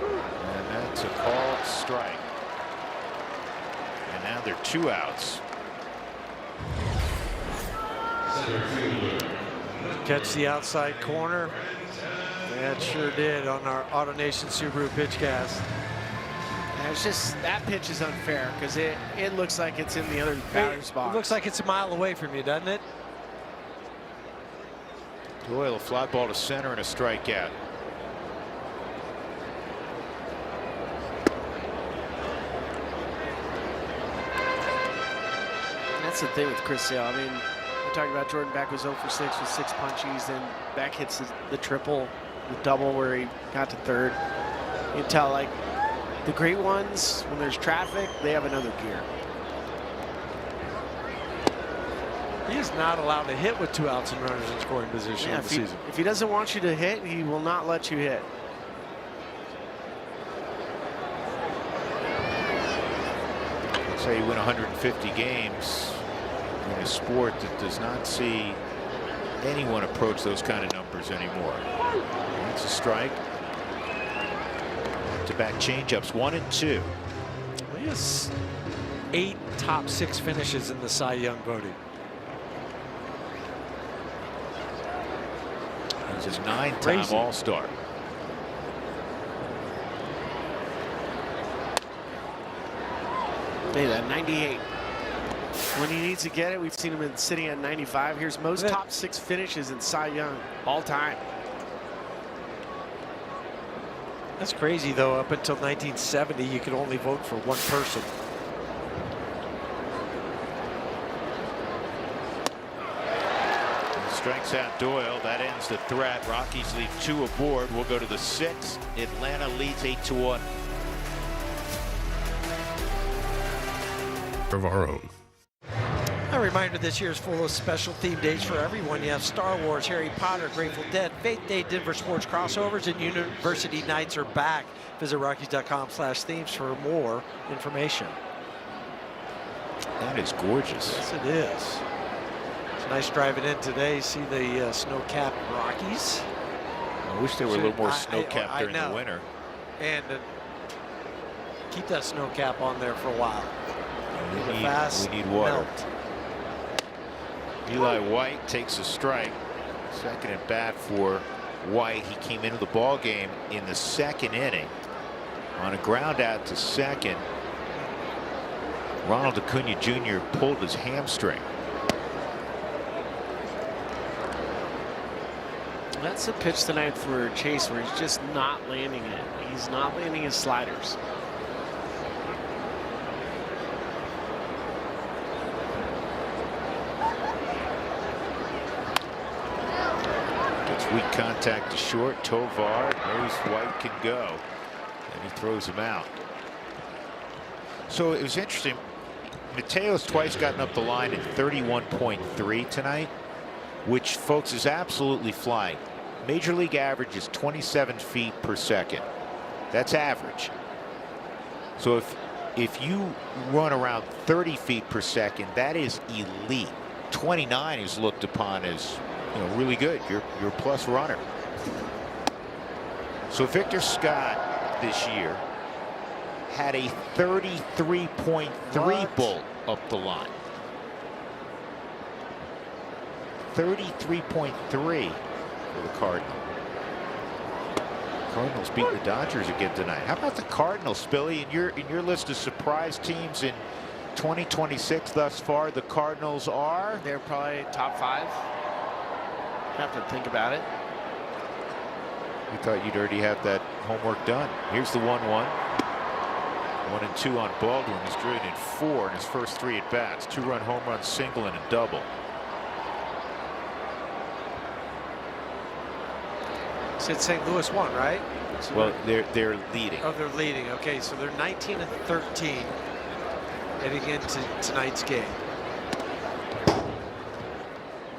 And that's a called strike. And now they're 2 outs. Catch the outside corner. That sure did on our AutoNation Subaru pitchcast. And it's just that pitch is unfair because it looks like it's in the other batter's box. It looks like it's a mile away from you, doesn't it? Doyle, a fly ball to center and a strikeout. That's the thing with Chris Sale. I mean, we're talking about Jordan Beck was 0 for 6 with 6 punchies. Then Beck hits the triple, the double where he got to third. You can tell, like, the great ones, when there's traffic, they have another gear. He is not allowed to hit with 2 outs and runners in scoring position in the season. If he doesn't want you to hit, he will not let you hit. Let's say you win 150 games in a sport that does not see anyone approach those kind of numbers anymore. That's a strike. Back changeups, 1 and 2. He has 8 top 6 finishes in the Cy Young voting. He's a 9-time All-Star. Hey, that 98. When he needs to get it, we've seen him sitting at 95. Here's most top 6 finishes in Cy Young all time. That's crazy, though. Up until 1970, you could only vote for 1 person. He strikes out Doyle. That ends the threat. Rockies leave 2 aboard. We'll go to the 6th. Atlanta leads 8-1. Of our own. A reminder, this year is full of special theme days for everyone. You have Star Wars, Harry Potter, Grateful Dead, Faith Day, Denver Sports crossovers, and University Nights are back. Visit Rockies.com/themes for more information. That is gorgeous. Yes, it is. It's nice driving in today. See the snow-capped Rockies. I wish there were a little more snow-capped during the winter. And keep that snow cap on there for a while. We need water. Melt. Eli White takes a strike. Second at bat for White. He came into the ball game in the 2nd inning on a ground out to second. Ronald Acuna Jr. pulled his hamstring. That's a pitch tonight for Chase where he's just not landing it. He's not landing his sliders. Weak contact to short. Tovar knows White can go, and he throws him out. So it was interesting. Mateo's twice gotten up the line at 31.3 tonight, which, folks, is absolutely flying. Major league average is 27 feet per second. That's average. So if you run around 30 feet per second, that is elite. 29 is looked upon as, you know, really good. You're a plus runner. So Victor Scott this year had a 33.3 bolt up the line. 33.3 for the Cardinals. Cardinals beat the Dodgers again tonight. How about the Cardinals, Billy? In your list of surprise teams in 2026 thus far, the Cardinals are? They're probably top 5. Have to think about it. You thought you'd already have that homework done. Here's the 1-1. 1-2 on Baldwin. He's driven in 4 in his first 3 at bats. 2-run home run, single, and a double. Said St. Louis won, right? So well, they're leading. Oh, they're leading. Okay, so they're 19-13 heading into tonight's game.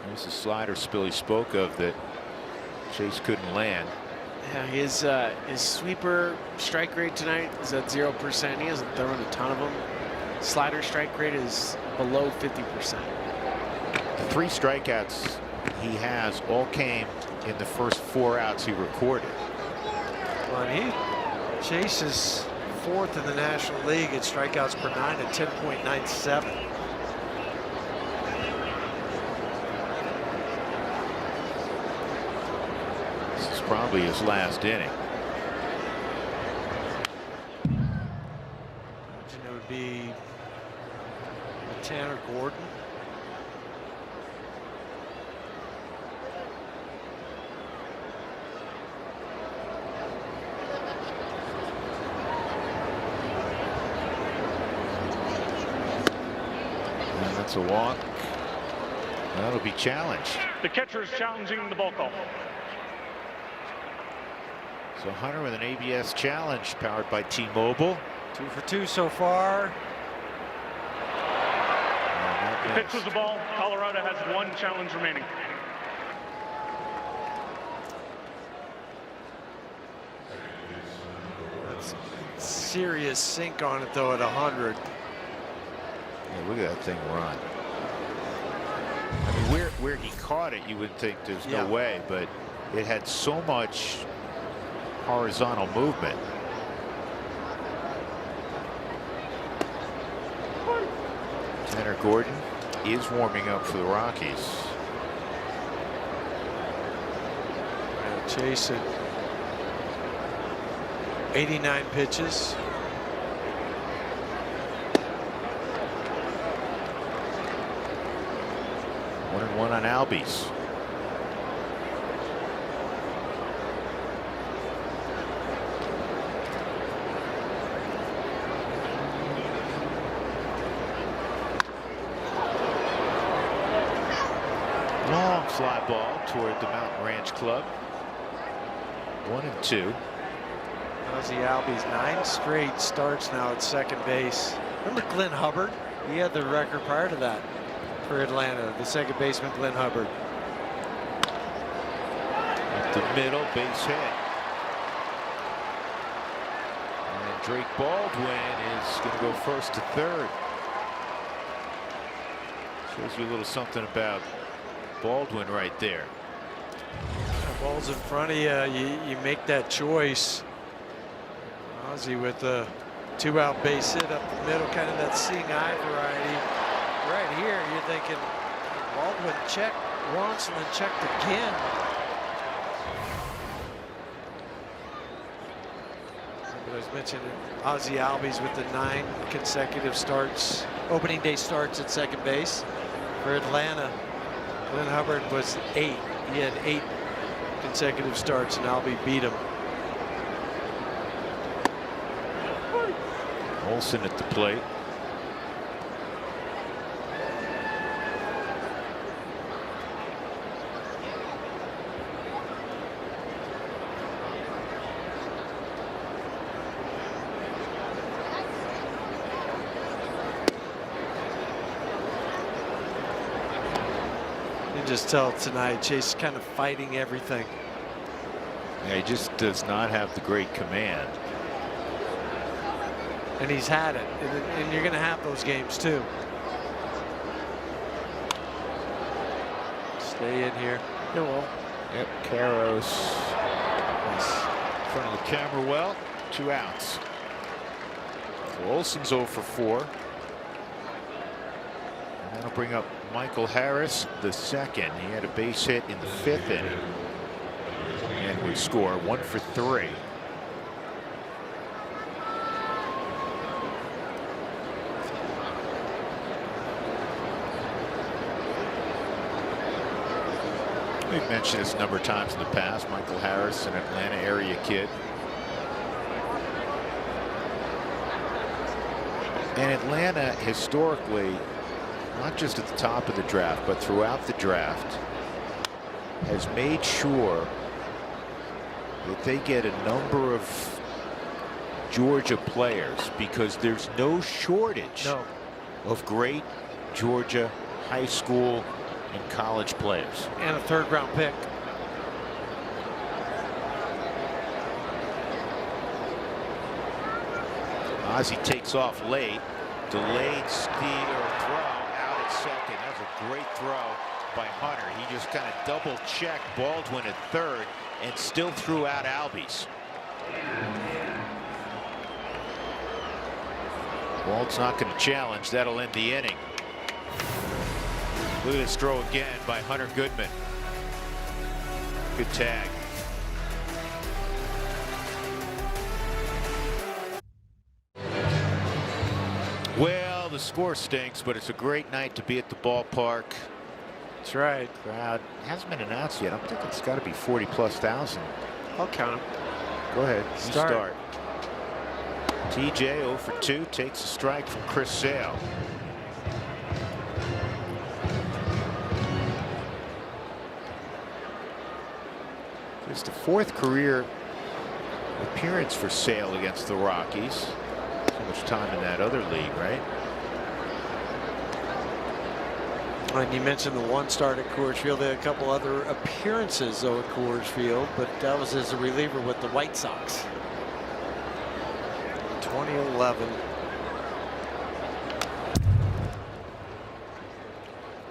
There's a slider Billy spoke of that Chase couldn't land. Yeah, his sweeper strike rate tonight is at 0%. He hasn't thrown a ton of them. Slider strike rate is below 50%. The 3 strikeouts he has all came in the first 4 outs he recorded. Well, and Chase is 4th in the National League in strikeouts per 9 at 10.97. This is probably his last inning. Imagine it would be Tanner Gordon. That's a walk. That'll be challenged. The catcher is challenging the ball call. So Hunter with an ABS challenge powered by T-Mobile. 2 for 2 so far. The pitch was the ball. Colorado has 1 challenge remaining. That's serious sink on it though at 100. Yeah, look at that thing run. I mean, where he caught it, you would think there's no way, but it had so much horizontal movement. Tanner Gordon is warming up for the Rockies. Chase at 89 pitches. One on Albies. Long fly ball toward the Mountain Ranch Club. 1-2. Ozzie Albies 9 straight starts now at second base. Remember Glenn Hubbard? He had the record prior to that for Atlanta, the second baseman Glenn Hubbard. Up the middle, base hit. And Drake Baldwin is going to go first to third. Shows you a little something about Baldwin right there. The ball's in front of you. You make that choice. Ozzie with the 2-out base hit up the middle, kind of that seeing eye variety. Right here, you're thinking Baldwin checked once and then checked again. But I was mentioning Ozzie Albies with the 9 consecutive starts, opening day starts at second base for Atlanta. Glenn Hubbard was 8. He had 8 consecutive starts, and Albie beat him. Olsen at the plate. You can just tell tonight Chase is kind of fighting everything. Yeah, he just does not have the great command. And he's had it, and you're going to have those games too. Stay in here. No, well. Yep, Caros in front of the camera well. 2 outs. So Olsen's 0 for 4. And that'll bring up Michael Harris, the second. He had a base hit in the 5th inning and would score 1 for 3. We've mentioned this a number of times in the past. Michael Harris, an Atlanta area kid. And Atlanta historically, not just at the top of the draft, but throughout the draft, has made sure that they get a number of Georgia players, because there's no shortage of great Georgia high school and college players. And a 3rd-round pick. Ozzie takes off late. Delayed steal or throw out at second. That was a great throw by Hunter. He just kind of double checked Baldwin at 3rd and still threw out Albies. Wald's not going to challenge. That'll end the inning. Look at this throw again by Hunter Goodman. Good tag. Well, the score stinks, but it's a great night to be at the ballpark. That's right. Crowd hasn't been announced yet. I'm thinking it's got to be 40,000+. I'll count him. Go ahead. Start. TJ 0 for 2 takes a strike from Chris Sale. It's the 4th career appearance for Sale against the Rockies. So much time in that other league, right? And you mentioned the 1 start at Coors Field. They had a couple other appearances though at Coors Field, but that was as a reliever with the White Sox. 2011.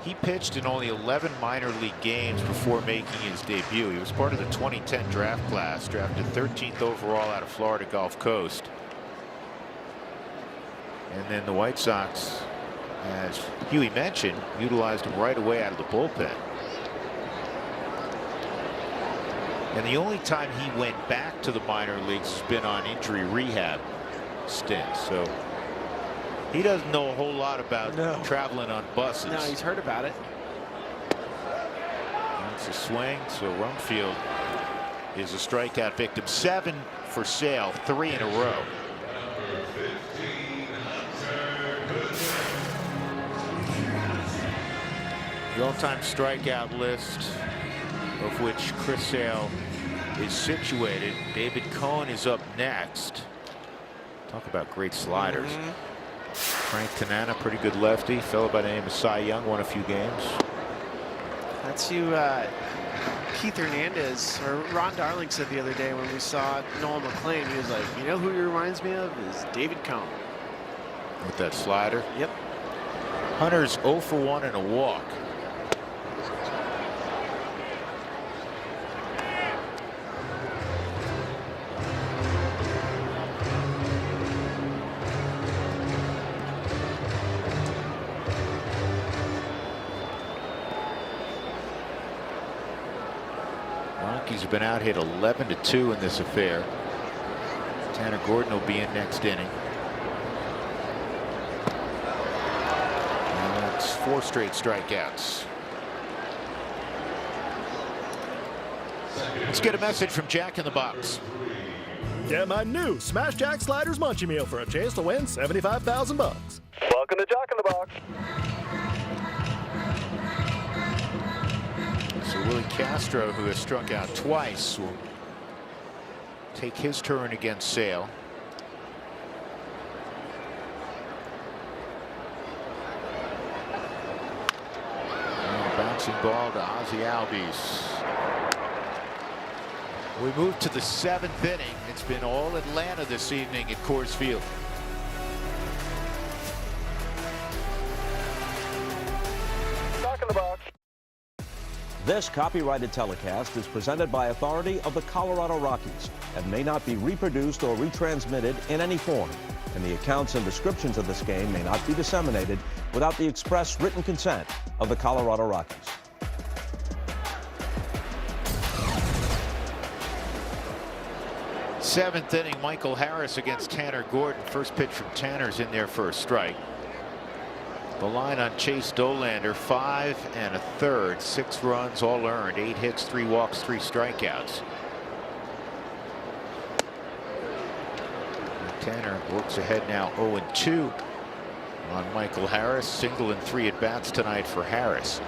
He pitched in only 11 minor league games before making his debut. He was part of the 2010 draft class, drafted 13th overall out of Florida Gulf Coast. And then the White Sox, as Huey mentioned, utilized him right away out of the bullpen. And the only time he went back to the minor leagues has been on injury rehab stints. So he doesn't know a whole lot about traveling on buses. No, he's heard about it. It's a swing, so Rumfield is a strikeout victim. 7 for Sale, 3 in a row. The all-time strikeout list, of which Chris Sale is situated. David Cohn is up next. Talk about great sliders. Frank Tanana, pretty good lefty. Fellow by the name of Cy Young, won a few games. That's who Keith Hernandez or Ron Darling said the other day when we saw Noel McLean. He was like, you know who he reminds me of is David Cohn. With that slider. Yep. Hunter's 0 for 1 and a walk. Rockies have been out hit 11-2 in this affair. Tanner Gordon will be in next inning. And that's 4 straight strikeouts. Let's get a message from Jack in the Box. Get my new Smash Jack Sliders Munchie Meal for a chance to win $75,000. Welcome to Jack in the Box. So Willie Castro, who has struck out twice, will take his turn against Sale. And a bouncing ball to Ozzie Albies. We move to the 7th inning. It's been all Atlanta this evening at Coors Field. Jack in the Box. This copyrighted telecast is presented by authority of the Colorado Rockies and may not be reproduced or retransmitted in any form. And the accounts and descriptions of this game may not be disseminated without the express written consent of the Colorado Rockies. Seventh inning, Michael Harris against Tanner Gordon. First pitch from Tanner's in there for a strike. The line on Chase Dolander, 5 1/3, 6 runs, all earned, 8 hits, 3 walks, 3 strikeouts. Tanner works ahead now 0-2 on Michael Harris. Single and 3 at bats tonight for Harris.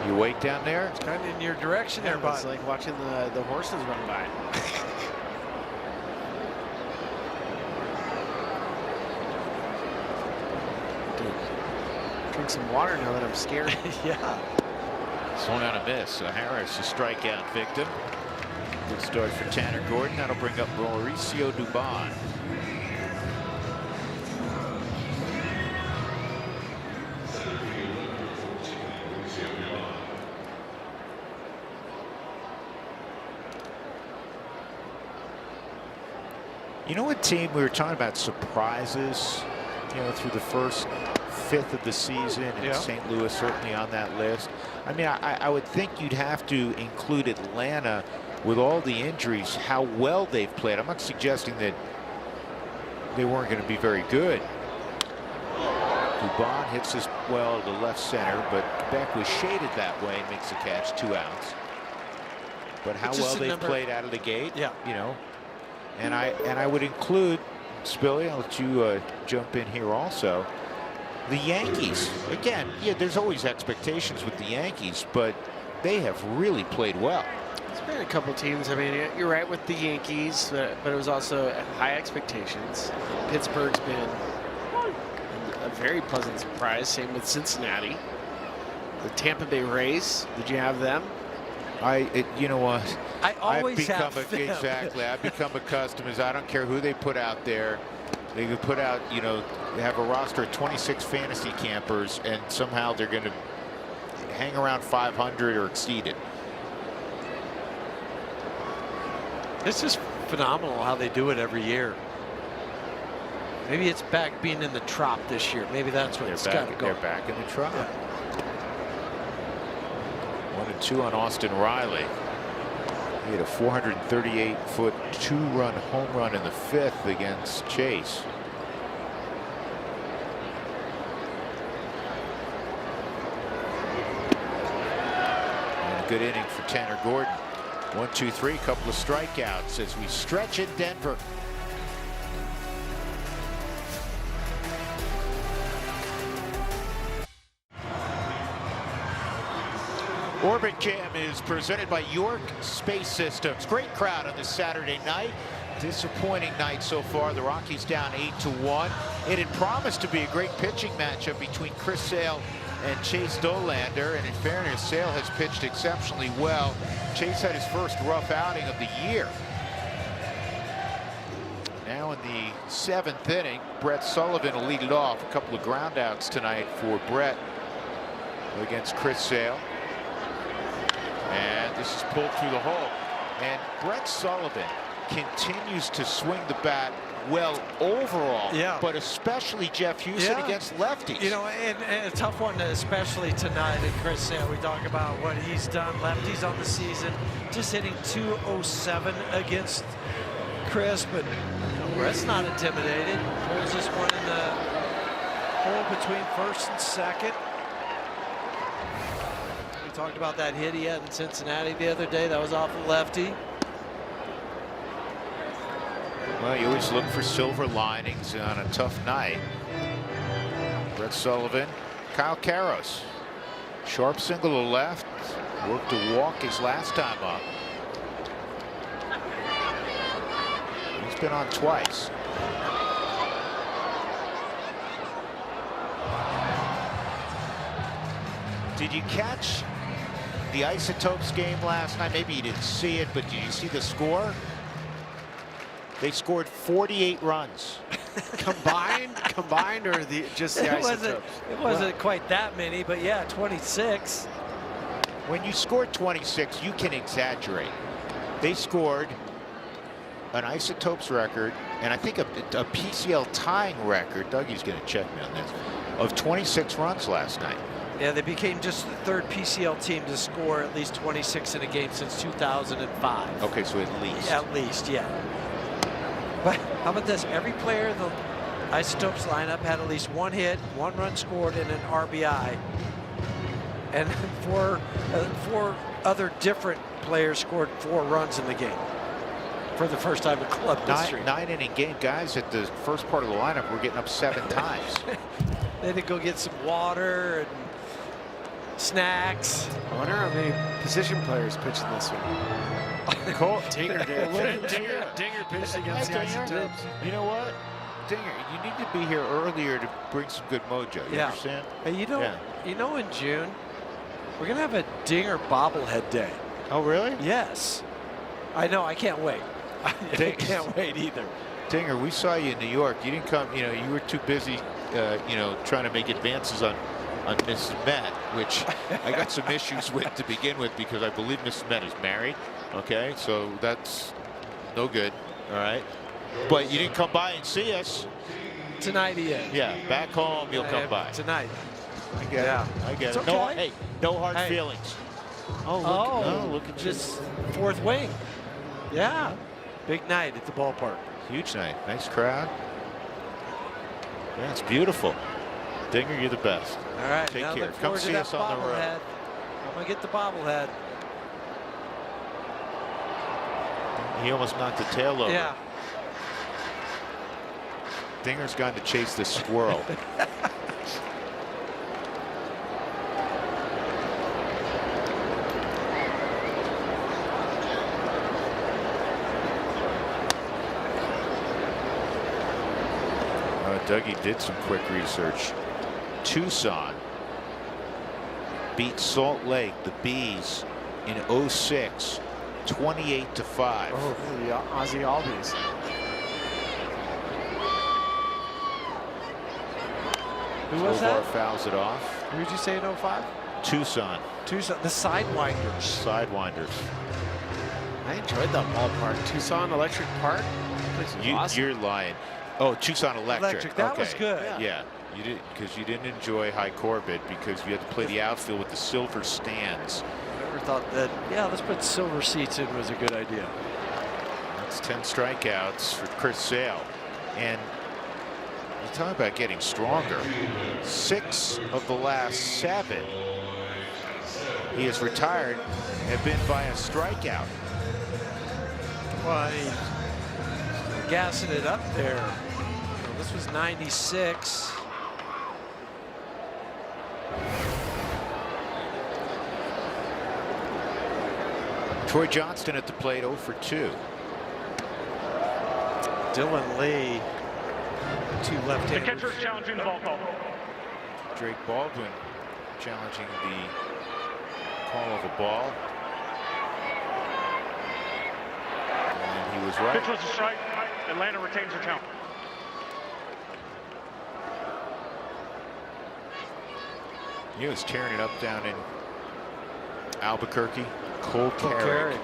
You wait down there? It's kind of in your direction there, bud. It's like watching the horses run by. Drink some water now that I'm scared. Yeah. Swung on a miss. Harris, a strikeout victim. Good start for Tanner Gordon. That'll bring up Mauricio Dubon. You know what team we were talking about surprises, you know, through the first fifth of the season, and St. Louis certainly on that list. I mean, I would think you'd have to include Atlanta with all the injuries, how well they've played. I'm not suggesting that they weren't going to be very good. Dubon hits this well to left center, but Beck was shaded that way and makes the catch, 2 outs. But how well they've played out of the gate, you know. And I would include, Spilly, I'll let you jump in here also, the Yankees. Again, yeah, there's always expectations with the Yankees, but they have really played well. There's been a couple teams. I mean, you're right with the Yankees, but it was also high expectations. Pittsburgh's been a very pleasant surprise. Same with Cincinnati. The Tampa Bay Rays, did you have them? You know what? I've become accustomed as I don't care who they put out there. They could put out, you know, they have a roster of 26 fantasy campers, and somehow they're going to hang around 500 or exceed it. It's just phenomenal how they do it every year. Maybe it's back being in the Trop this year. Maybe that's what it's got to go. They're back in the Trop. 1-2 on Austin Riley. He had a 438-foot 2-run home run in the 5th against Chase. And a good inning for Tanner Gordon. 1-2-3, couple of strikeouts as we stretch in Denver. Orbit Jam is presented by York Space Systems. Great crowd on this Saturday night. Disappointing night so far. The Rockies down 8-1. It had promised to be a great pitching matchup between Chris Sale and Chase Dolander. And in fairness, Sale has pitched exceptionally well. Chase had his first rough outing of the year. Now in the 7th inning, Brett Sullivan will lead it off. A couple of ground outs tonight for Brett against Chris Sale. And this is pulled through the hole. And Brett Sullivan continues to swing the bat well overall, but especially Jeff Houston against lefties. You know, and a tough one, especially tonight at Chris Sale. We talk about what he's done, lefties on the season, just hitting .207 against Chris, but Brett's not intimidated. Holds this one in the hole between first and second. We talked about that hit he had in Cincinnati the other day. That was off a lefty. Well, you always look for silver linings on a tough night. Brett Sullivan Kyle Karros. Sharp single to left. Worked to walk his last time up. He's been on twice. Did you catch the Isotopes game last night? Maybe you didn't see it, but did you see the score? They scored 48 runs. Combined, or just the Isotopes? It wasn't quite that many, but yeah, 26. When you score 26, you can exaggerate. They scored an Isotopes record, and I think a PCL tying record, Dougie's going to check me on this, of 26 runs last night. Yeah, they became just the third PCL team to score at least 26 in a game since 2005. Okay, so at least. Yeah, at least, yeah. But how about this? Every player in the Isotopes lineup had at least one hit, 1 run scored, and an RBI. And four other different players scored 4 runs in the game for the first time in club history. 9-inning game. Guys at the first part of the lineup were getting up 7 times. They had to go get some water and snacks. I wonder how many position players pitched in this one. Cole Dinger did. Dinger pitched against the Isotopes. You know what? Dinger, you need to be here earlier to bring some good mojo. You understand? Hey, you know, in June, we're gonna have a Dinger bobblehead day. Oh, really? Yes. I know. I can't wait. I can't wait either. Dinger, we saw you in New York. You didn't come. You know, you were too busy. You know, trying to make advances on Miss Met, which I got some issues with to begin with because I believe Miss Met is married. Okay, so that's no good. All right, but you didn't come by and see us tonight. He is. Yeah, back home you'll come by tonight. I get it. I get it. Okay. No, hey, no hard feelings. Oh, look at this fourth wing. Yeah, big night at the ballpark. Huge night. Nice crowd. Yeah, it's beautiful. Dinger, you're the best. All right, take now care. look Come forward to see that us on the road. bobblehead. I'm gonna get the bobblehead. He almost knocked the tail over. Yeah. Dinger's gone to chase the squirrel. Dougie did some quick research. Tucson beat Salt Lake, the Bees, in 06, 28-5. Oh, the Ozzy Albies. Who was that? Fouls it off. Who did you say in 05? Tucson. Tucson, the Sidewinders. Sidewinders. I enjoyed that ballpark. Tucson Electric Park. Awesome. You're lying. Oh, Tucson Electric. That was good. Yeah, you did, because you didn't enjoy High Corbett because you had to play the outfield with the silver stands. I never thought that. Yeah, let's put silver seats in was a good idea. That's 10 strikeouts for Chris Sale, and you talk about getting stronger. 6 of the last 7 he has retired have been by a strikeout. Well, gassing it up there. Well, this was 96. Troy Johnston at the plate, 0 for 2. Dylan Lee, 2 left-handers. The catcher challenging the ball call. Drake Baldwin challenging the call of a ball. And he was right. Pitch was a strike. Atlanta retains their count. He was tearing it up down in Albuquerque. Cole Carrick.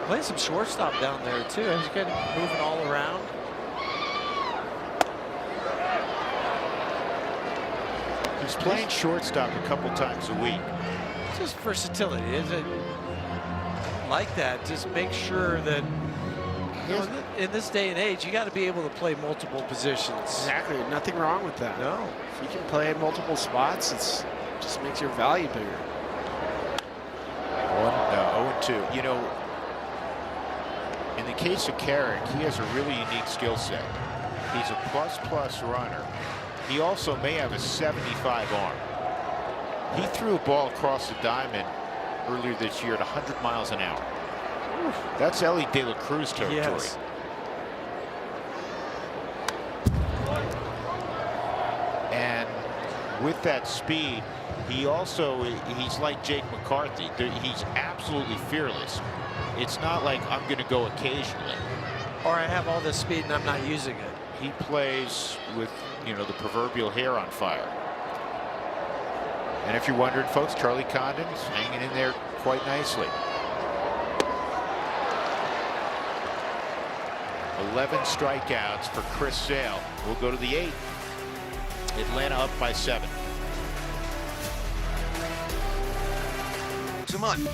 Playing some shortstop down there too. He's kind of moving all around. He's playing shortstop a couple times a week. Just versatility. Is it like that? Just make sure that in this day and age, you got to be able to play multiple positions. Exactly. Nothing wrong with that. No. If you can play multiple spots, it just makes your value bigger. 0-2. You know, in the case of Carrick, he has a really unique skill set. He's a plus-plus runner. he also may have a 75 arm. He threw a ball across the diamond earlier this year at 100 miles an hour. That's Ellie De La Cruz territory. Yes. And with that speed, he's like Jake McCarthy. He's absolutely fearless. It's not like I'm going to go occasionally. Or I have all this speed and I'm not using it. He plays with, the proverbial hair on fire. And if you're wondering, folks, Charlie Condon's hanging in there quite nicely. 11 strikeouts for Chris Sale. We'll go to the 8th. Atlanta up by 7. Come on.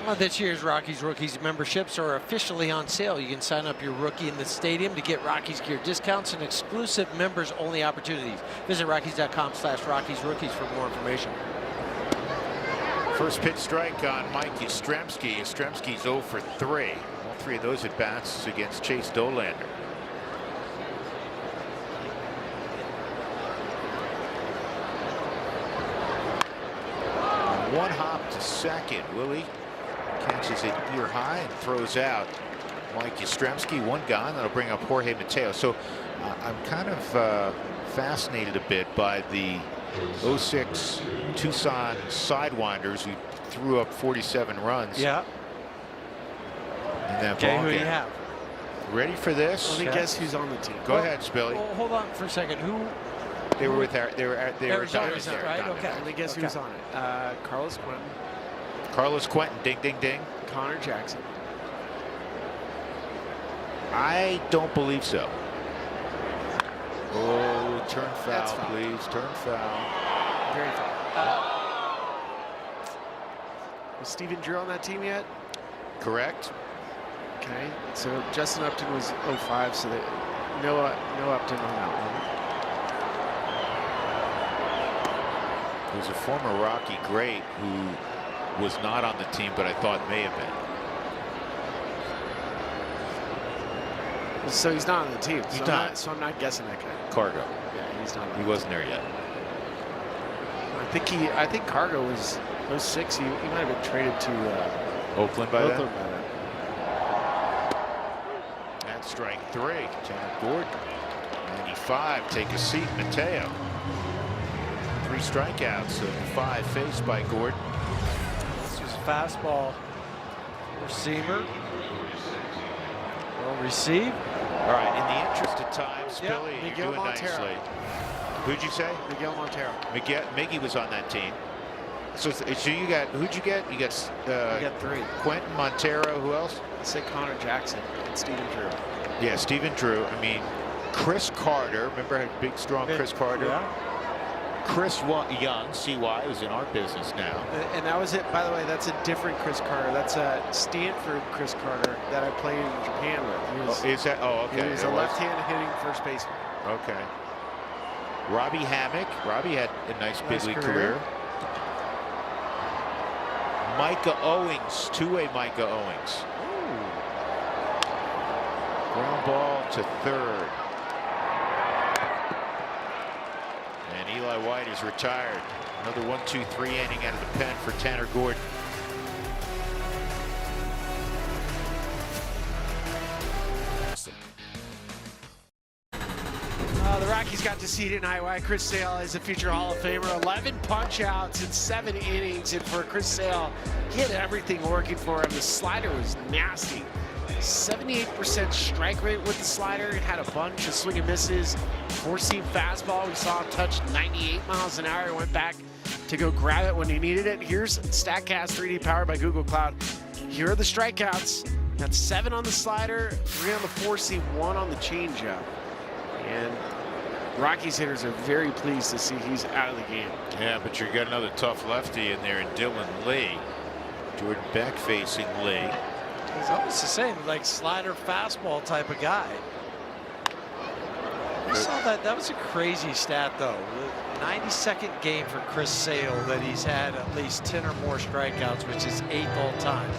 Well, this year's Rockies Rookies memberships are officially on sale. You can sign up your rookie in the stadium to get Rockies gear discounts and exclusive members-only opportunities. Visit Rockies.com/Rockies Rookies for more information. First pitch strike on Mike Yastrzemski. Yastrzemski's 0 for 3. All 3 of those at-bats against Chase Dolander. One hop to second. Willie catches it ear high and throws out Mike Yastrzemski. 1 gone. That'll bring up Jorge Mateo. So I'm kind of fascinated a bit by the 06 Tucson Sidewinders who threw up 47 runs. Yeah. In that Jay, ball who do game. you have? Ready for this? Let me guess who's on the team. Go ahead, Spilly. Well, hold on for a second. Who? They were with they were Arizona, right? Okay. Let me guess who's on it. Carlos Quentin. Carlos Quentin. Ding, ding, ding. Connor Jackson. I don't believe so. Oh, turn foul, foul. please. Turn foul. Very foul. Was Stephen Drew on that team yet? Correct. Okay. So Justin Upton was 05, so no Upton on that one. Who's a former Rocky great who was not on the team, but I thought may have been. So he's not on the team. He's not. So I'm not guessing that guy. Cargo. Yeah, he's not. He wasn't there yet. I think Cargo was 06. He might have been traded to Oakland by Oakland then. by then. That's strike 3. Tanner Gordon. 95. Take a seat, Mateo. 3 strikeouts of 5 faced by Gordon. This was a fastball. Receiver. Well received. All right, in the interest of time, Spilly, Yeah, you're Miguel doing Montero. nicely. Who'd you say? Miguel Montero. Miggy was on that team. So you got, who'd you get? You got We got 3. Quentin, Montero, who else? I said Connor Jackson and Stephen Drew. Yeah, Stephen Drew. I mean, Chris Carter. Remember how big, strong Chris Carter? Yeah. Chris Young, CY, who's in our business now. And that was it. By the way, that's a different Chris Carter. That's a Stanford Chris Carter that I played in Japan with. He was, Is that? Oh, okay. He was a left-hand hitting first baseman. Okay. Robbie Hammock. Robbie had a nice big league career. Micah Owings, 2-way Micah Owings. Ooh. Ground ball to third. And Eli White is retired. Another 1-2-3 inning out of the pen for Tanner Gordon. The Rockies got to see tonight why Chris Sale is a future Hall of Famer. 11 punch-outs in 7 innings, and for Chris Sale, he had everything working for him. The slider was nasty. 78% strike rate with the slider. It had a bunch of swing and misses. 4-seam fastball. We saw him touch 98 miles an hour. Went back to go grab it when he needed it. Here's StatCast 3D powered by Google Cloud. Here are the strikeouts. Got 7 on the slider, 3 on the 4-seam, 1 on the changeup. And Rockies hitters are very pleased to see he's out of the game. Yeah, but you got another tough lefty in there in Dylan Lee. Jordan Beck facing Lee. He's almost the same, like slider fastball type of guy. We saw that. That was a crazy stat, though. The 92nd game for Chris Sale that he's had at least 10 or more strikeouts, which is 8th all time.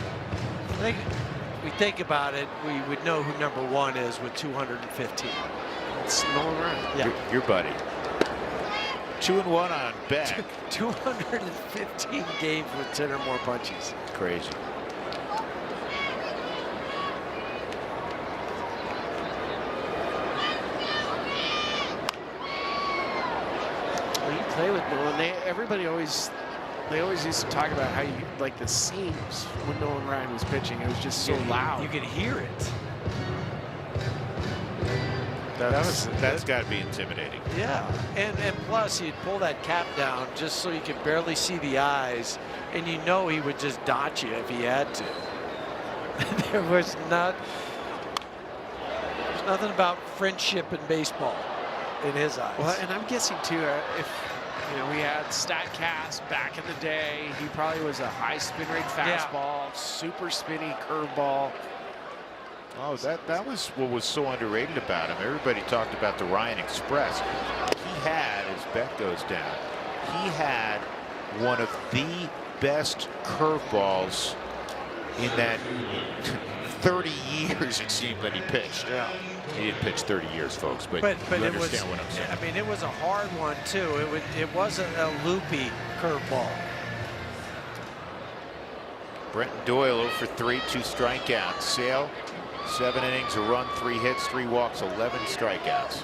I think if we think about it, we would know who number 1 is with 215. That's Nolan Ryan. Yeah. Your buddy. 2-1 on Beck. 215 games with 10 or more punches. Crazy. When you play with Nolan, everybody always used to talk about how you like the seams when Nolan Ryan was pitching. It was just so loud. You could hear it. That's got to be intimidating. Yeah, and plus he'd pull that cap down just so you could barely see the eyes, and you know he would just dot you if he had to. There's nothing about friendship in baseball in his eyes. Well, and I'm guessing too, if we had StatCast back in the day, he probably was a high spin rate fastball, super spinny curveball. Oh, that was what was so underrated about him. Everybody talked about the Ryan Express. He had, as Beck goes down, he had one of the best curveballs in that 30 years it seemed that he pitched. Yeah. He didn't pitch 30 years, folks, but you understand what I'm saying. I mean, it was a hard one too. It wasn't a loopy curveball. Brenton Doyle 0 for 3, 2 strikeouts. Sale, 7 innings, a run, 3 hits, 3 walks, 11 strikeouts.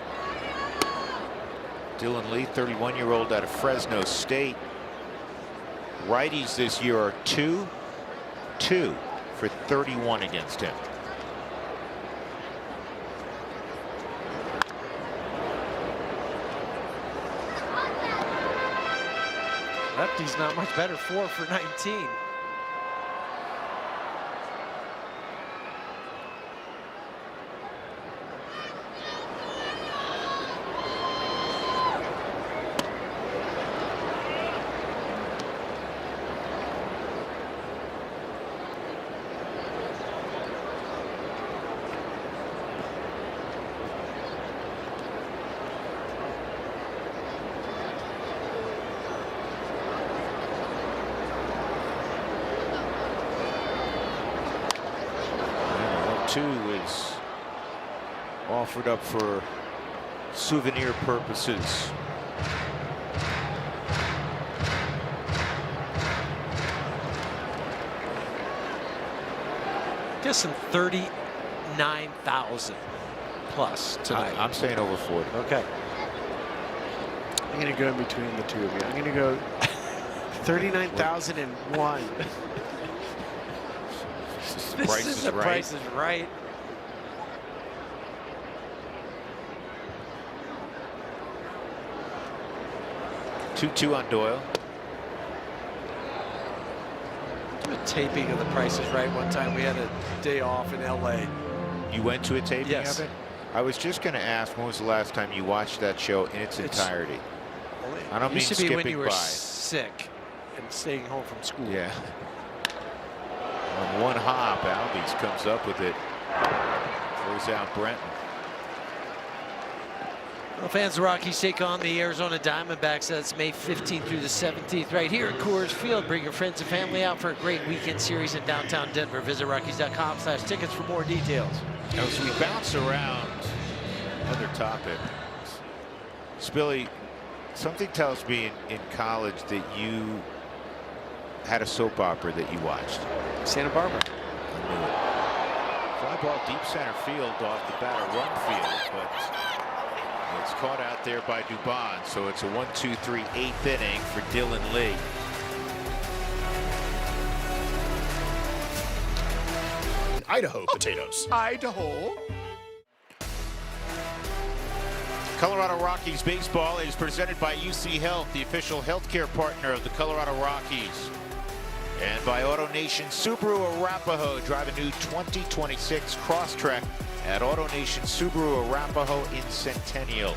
Dylan Lee, 31-year-old out of Fresno State. Righties this year are 2-2 for 31 against him. Lefty's not much better, 4 for 19. Is offered up for souvenir purposes. Guessing 39,000 plus tonight. I'm saying over 40. Okay. I'm going to go in between the two of you. I'm going to go 39,001. This is the Price is Right. Two on Doyle. A taping of the Price is Right one time. We had a day off in LA. You went to a taping of it? I was just going to ask, when was the last time you watched that show in its entirety? I don't mean used to be skipping when you were by. sick and staying home from school. Yeah. On one hop, Albies comes up with it. Throws out Brenton. Well, fans of the Rockies take on the Arizona Diamondbacks. That's May 15th through the 17th right here at Coors Field. Bring your friends and family out for a great weekend series in downtown Denver. Visit Rockies.com/tickets for more details. As we bounce around other topic, Spilly, something tells me in college that you had a soap opera that you watched. Santa Barbara. I knew it. Fly ball deep center field off the batter run field, but it's caught out there by Dubon. So it's a 1-2-3 8th inning for Dylan Lee. Idaho potatoes. Idaho. Colorado Rockies baseball is presented by UC Health, the official healthcare partner of the Colorado Rockies. And by Auto Nation Subaru Arapahoe. Drive a new 2026 Crosstrek at Auto Nation Subaru Arapahoe in Centennial.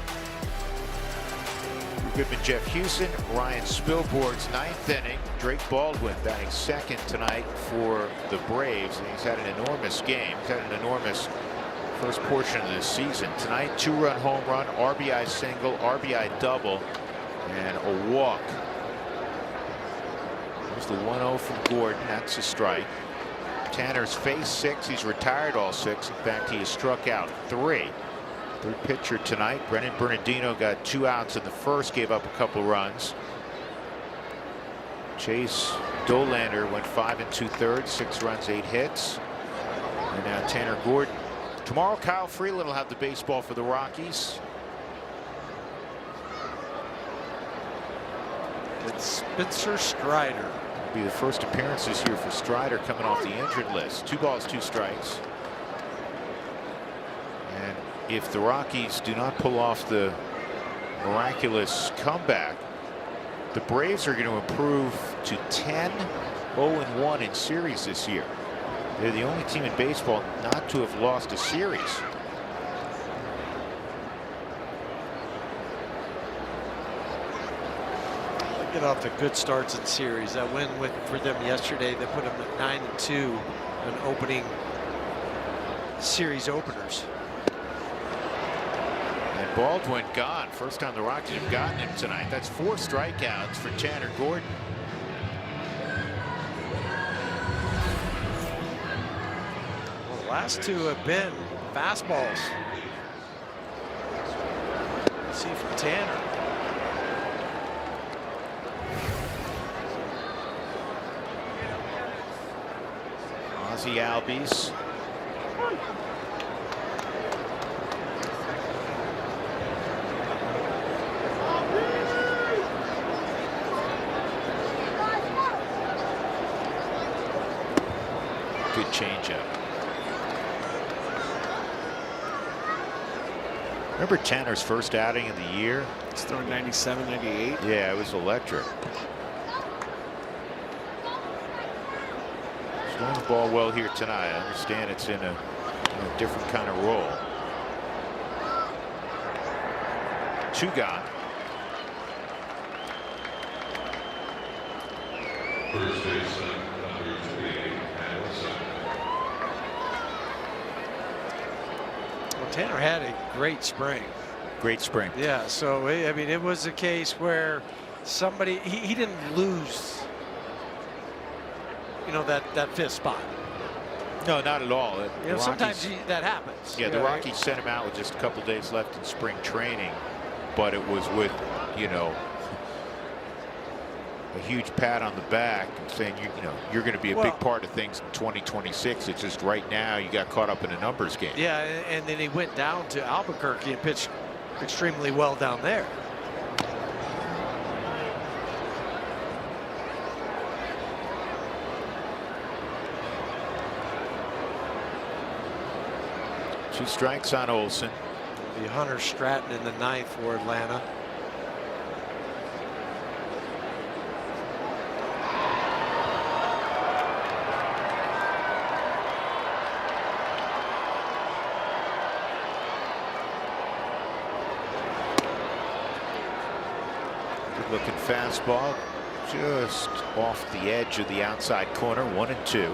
Goodman, Jeff Hewson, Ryan Spilborg's 9th inning. Drake Baldwin batting 2nd tonight for the Braves. And he's had an enormous game. He's had an enormous first portion of this season. Tonight, 2-run home run, RBI single, RBI double, and a walk. There's the 1-0 from Gordon. That's a strike. Tanner's faced 6. He's retired all 6. In fact, he has struck out 3. Third pitcher tonight. Brennan Bernardino got 2 outs in the first, gave up a couple runs. Chase Dolander went 5 2/3, 6 runs, 8 hits. And now Tanner Gordon. Tomorrow, Kyle Freeland will have the baseball for the Rockies. It's Spencer Strider. It'll be the first appearance this year for Strider coming off the injured list. 2 balls, 2 strikes. And if the Rockies do not pull off the miraculous comeback, the Braves are going to improve to 10-0-1 in series this year. They're the only team in baseball not to have lost a series. They get off to good starts in series. That win for them yesterday, they put them at 9-2 in opening series openers. And Baldwin gone. First time the Rockies have gotten him tonight. That's 4 strikeouts for Tanner Gordon. Well, the last 2 have been fastballs. Let's see from Tanner. Ozzie Albies. Good changeup. Remember Tanner's first outing of the year? He's throwing 97, 98. Yeah, it was electric. He's throwing the ball well here tonight. I understand it's in a different kind of role. 2 gone. Well, Tanner had a great spring. Great spring. Yeah, so I mean, it was a case where somebody he didn't lose, you know, that 5th spot. No, not at all. You know, sometimes that happens. Yeah, the Rockies sent him out with just a couple days left in spring training, but it was with, you know, a huge pat on the back and saying, you know, you're going to be a big part of things in 2026. It's just right now you got caught up in a numbers game. Yeah, and then he went down to Albuquerque and pitched extremely well down there. Two strikes on Olson. It'll be Hunter Stratton in the 9th for Atlanta. Looking fastball just off the edge of the outside corner. 1-2.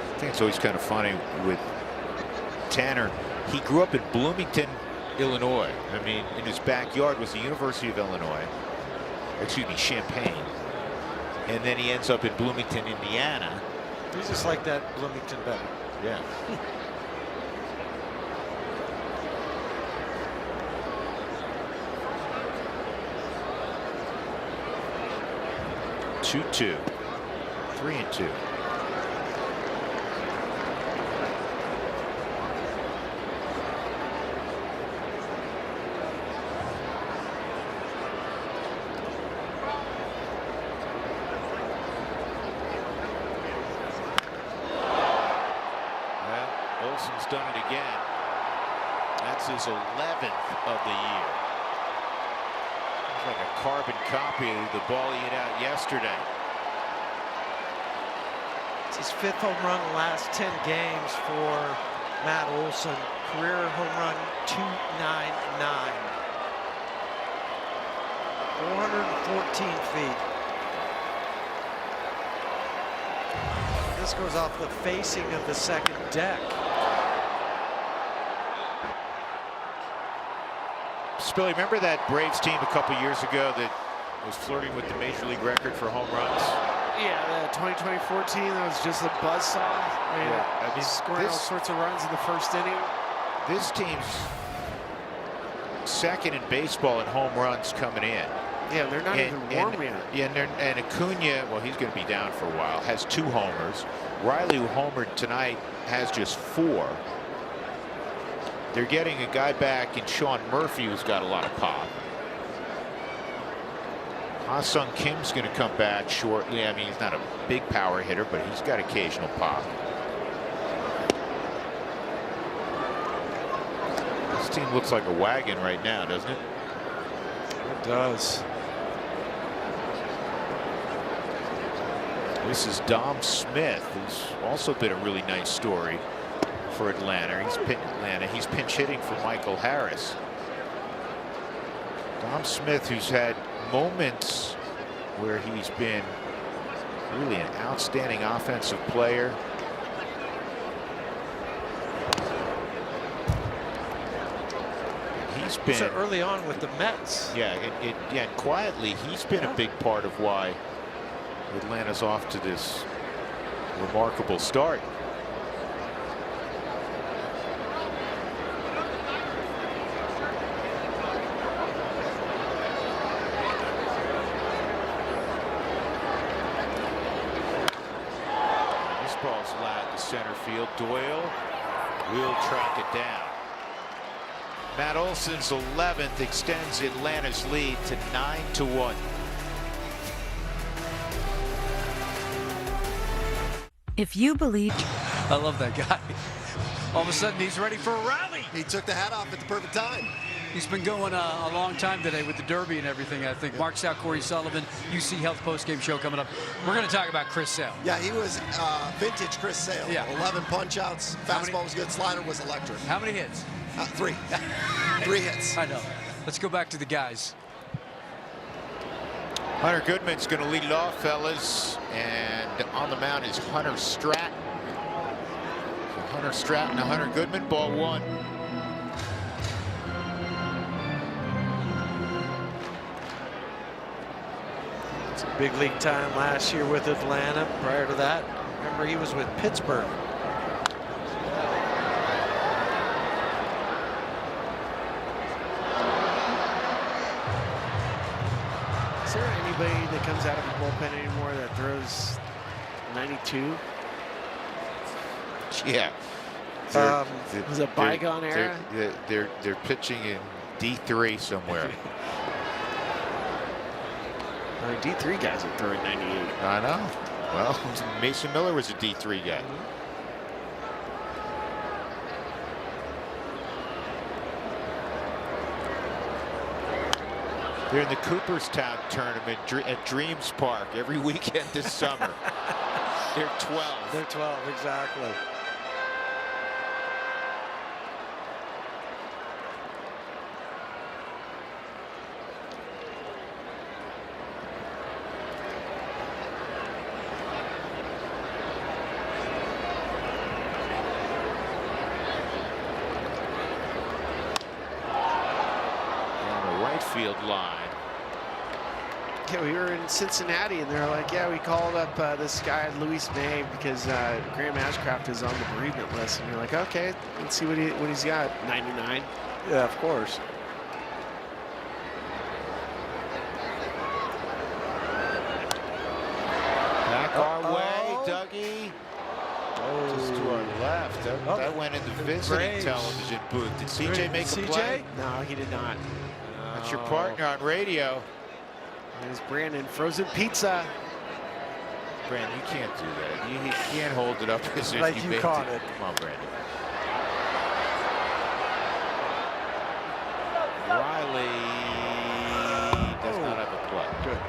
I think it's always kind of funny with Tanner. He grew up in Bloomington, Illinois. I mean, in his backyard was the University of Illinois. Excuse me, Champaign. And then he ends up in Bloomington, Indiana. He's just like that Bloomington better. Yeah. Two, 3-2. Olson's done it again. That's his 11th of the year. It's like a carbon copy of the ball he hit out yesterday. It's his 5th home run in the last 10 games for Matt Olson. Career home run 299. 414 feet. This goes off the facing of the second deck. Billy, remember that Braves team a couple years ago that was flirting with the Major League record for home runs? Yeah, the 2014, that was just a buzzsaw. I mean, scoring all sorts of runs in the first inning. This team's second in baseball in home runs coming in. Yeah, they're not even warm yet. Yeah, and Acuna, well, he's going to be down for a while, has 2 homers. Riley, who homered tonight, has just 4. They're getting a guy back in Sean Murphy who's got a lot of pop. Ha-Sung Kim's going to come back shortly. I mean, he's not a big power hitter, but he's got occasional pop. This team looks like a wagon right now, doesn't it? It does. This is Dom Smith, who's also been a really nice story for Atlanta. He's pinch hitting for Michael Harris. Dom Smith, who's had moments where he's been really an outstanding offensive player. He's been so early on with the Mets. Yeah, and quietly he's been a big part of why Atlanta's off to this remarkable start. This ball's loud to center field. Doyle will track it down. Matt Olson's 11th extends Atlanta's lead to 9-1. If you believe... I love that guy. All of a sudden, he's ready for a rally. He took the hat off at the perfect time. He's been going a long time today with the Derby and everything, I think. Mark Stout, Corey Sullivan, UC Health postgame show coming up. We're going to talk about Chris Sale. Yeah, he was vintage Chris Sale. Yeah. 11 punch-outs. Fastball was good. Slider was electric. How many hits? 3. 3 hits. I know. Let's go back to the guys. Hunter Goodman's going to lead it off, fellas. And on the mound is Hunter Stratton. So Hunter Stratton and Hunter Goodman, ball 1. It's a big league time last year with Atlanta. Prior to that, remember, he was with Pittsburgh. Is there anybody that comes out of the bullpen anymore that throws 92? Yeah. Was it bygone era? They're pitching in D3 somewhere. I mean, D3 guys are throwing 98. I know. Well, Mason Miller was a D3 guy. They're in the Cooperstown tournament at Dreams Park every weekend this summer. They're 12. They're 12, exactly. Field line. Yeah, we were in Cincinnati, and they're like, yeah, we called up this guy, Luis May, because Graham Ashcraft is on the bereavement list. And you're like, okay, let's see what he's got. 99. Yeah, of course. Back our way, Dougie. Just to our left. That went in the visiting television booth. Did CJ make a play? No, he did not. That's your partner on radio. There's Brandon, frozen pizza. Brandon, you can't do that. You can't hold it up as if like you you baked caught it. it. Come on, Brandon. Riley does not have a play. Good.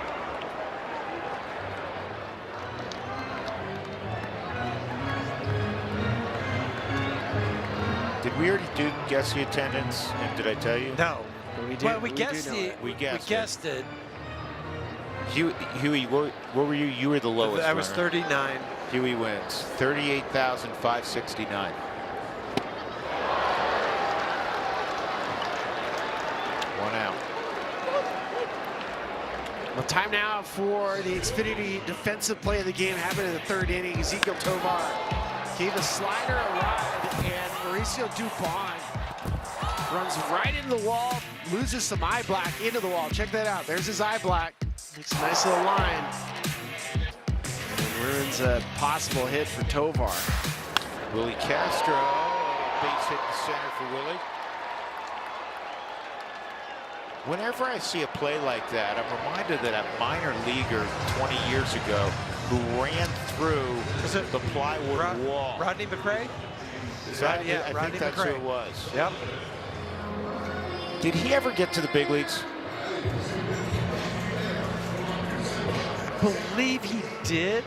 Did we already guess the attendance? And did I tell you? No. Well, we guessed it. Huey, what were you? You were the lowest. I was 39. Huey wins 38,569. 1 out. Well, time now for the Xfinity defensive play of the game. Happened in the third inning. Ezekiel Tovar gave a slider a ride, and Mauricio Dupont runs right into the wall, loses some eye black into the wall. Check that out. There's his eye black. Makes a nice little line. And ruins a possible hit for Tovar. Willie Castro, base hit in center for Willie. Whenever I see a play like that, I'm reminded that a minor leaguer 20 years ago who ran through the plywood wall. Rodney McRae? Yeah, I Rodney think that's McRae. who it was. Yep. Did he ever get to the big leagues? I believe he did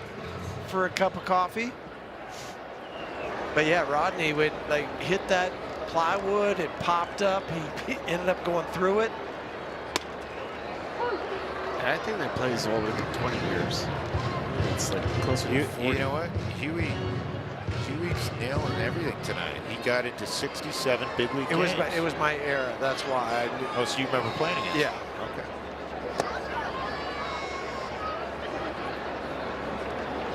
for a cup of coffee. But yeah, Rodney would like hit that plywood, it popped up, he ended up going through it. I think that play is older than 20 years. It's like closer to 40. You know what? Huey's nailing everything tonight. He got into 67 big league games. It was my era. That's why I knew. Oh, so you remember playing against Yeah. him?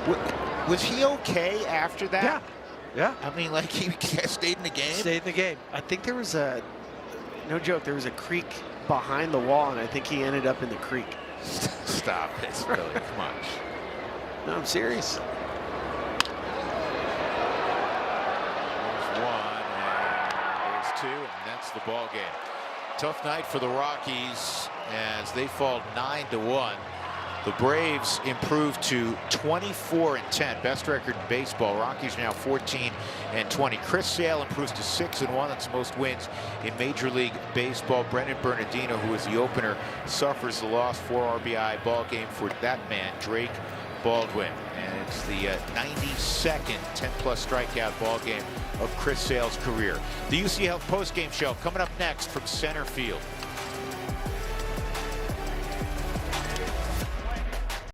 Okay. Was he okay after that? Yeah. Yeah. I mean, like he stayed in the game? Stayed in the game. I think there was a, no joke, there was a creek behind the wall, and I think he ended up in the creek. Stop. It's really, come on. No, I'm serious. There's one, and there's two, and that's the ball game. Tough night for the Rockies as they fall 9-1. The Braves improved to 24-10, best record in baseball. Rockies now 14-20. Chris Sale improves to 6-1. That's the most wins in Major League Baseball. Brendan Bernardino, who is the opener, suffers the loss. 4 RBI ball game for that man, Drake Baldwin. And it's the 92nd 10-plus strikeout ball game of Chris Sale's career. The UC Health postgame show coming up next from center field.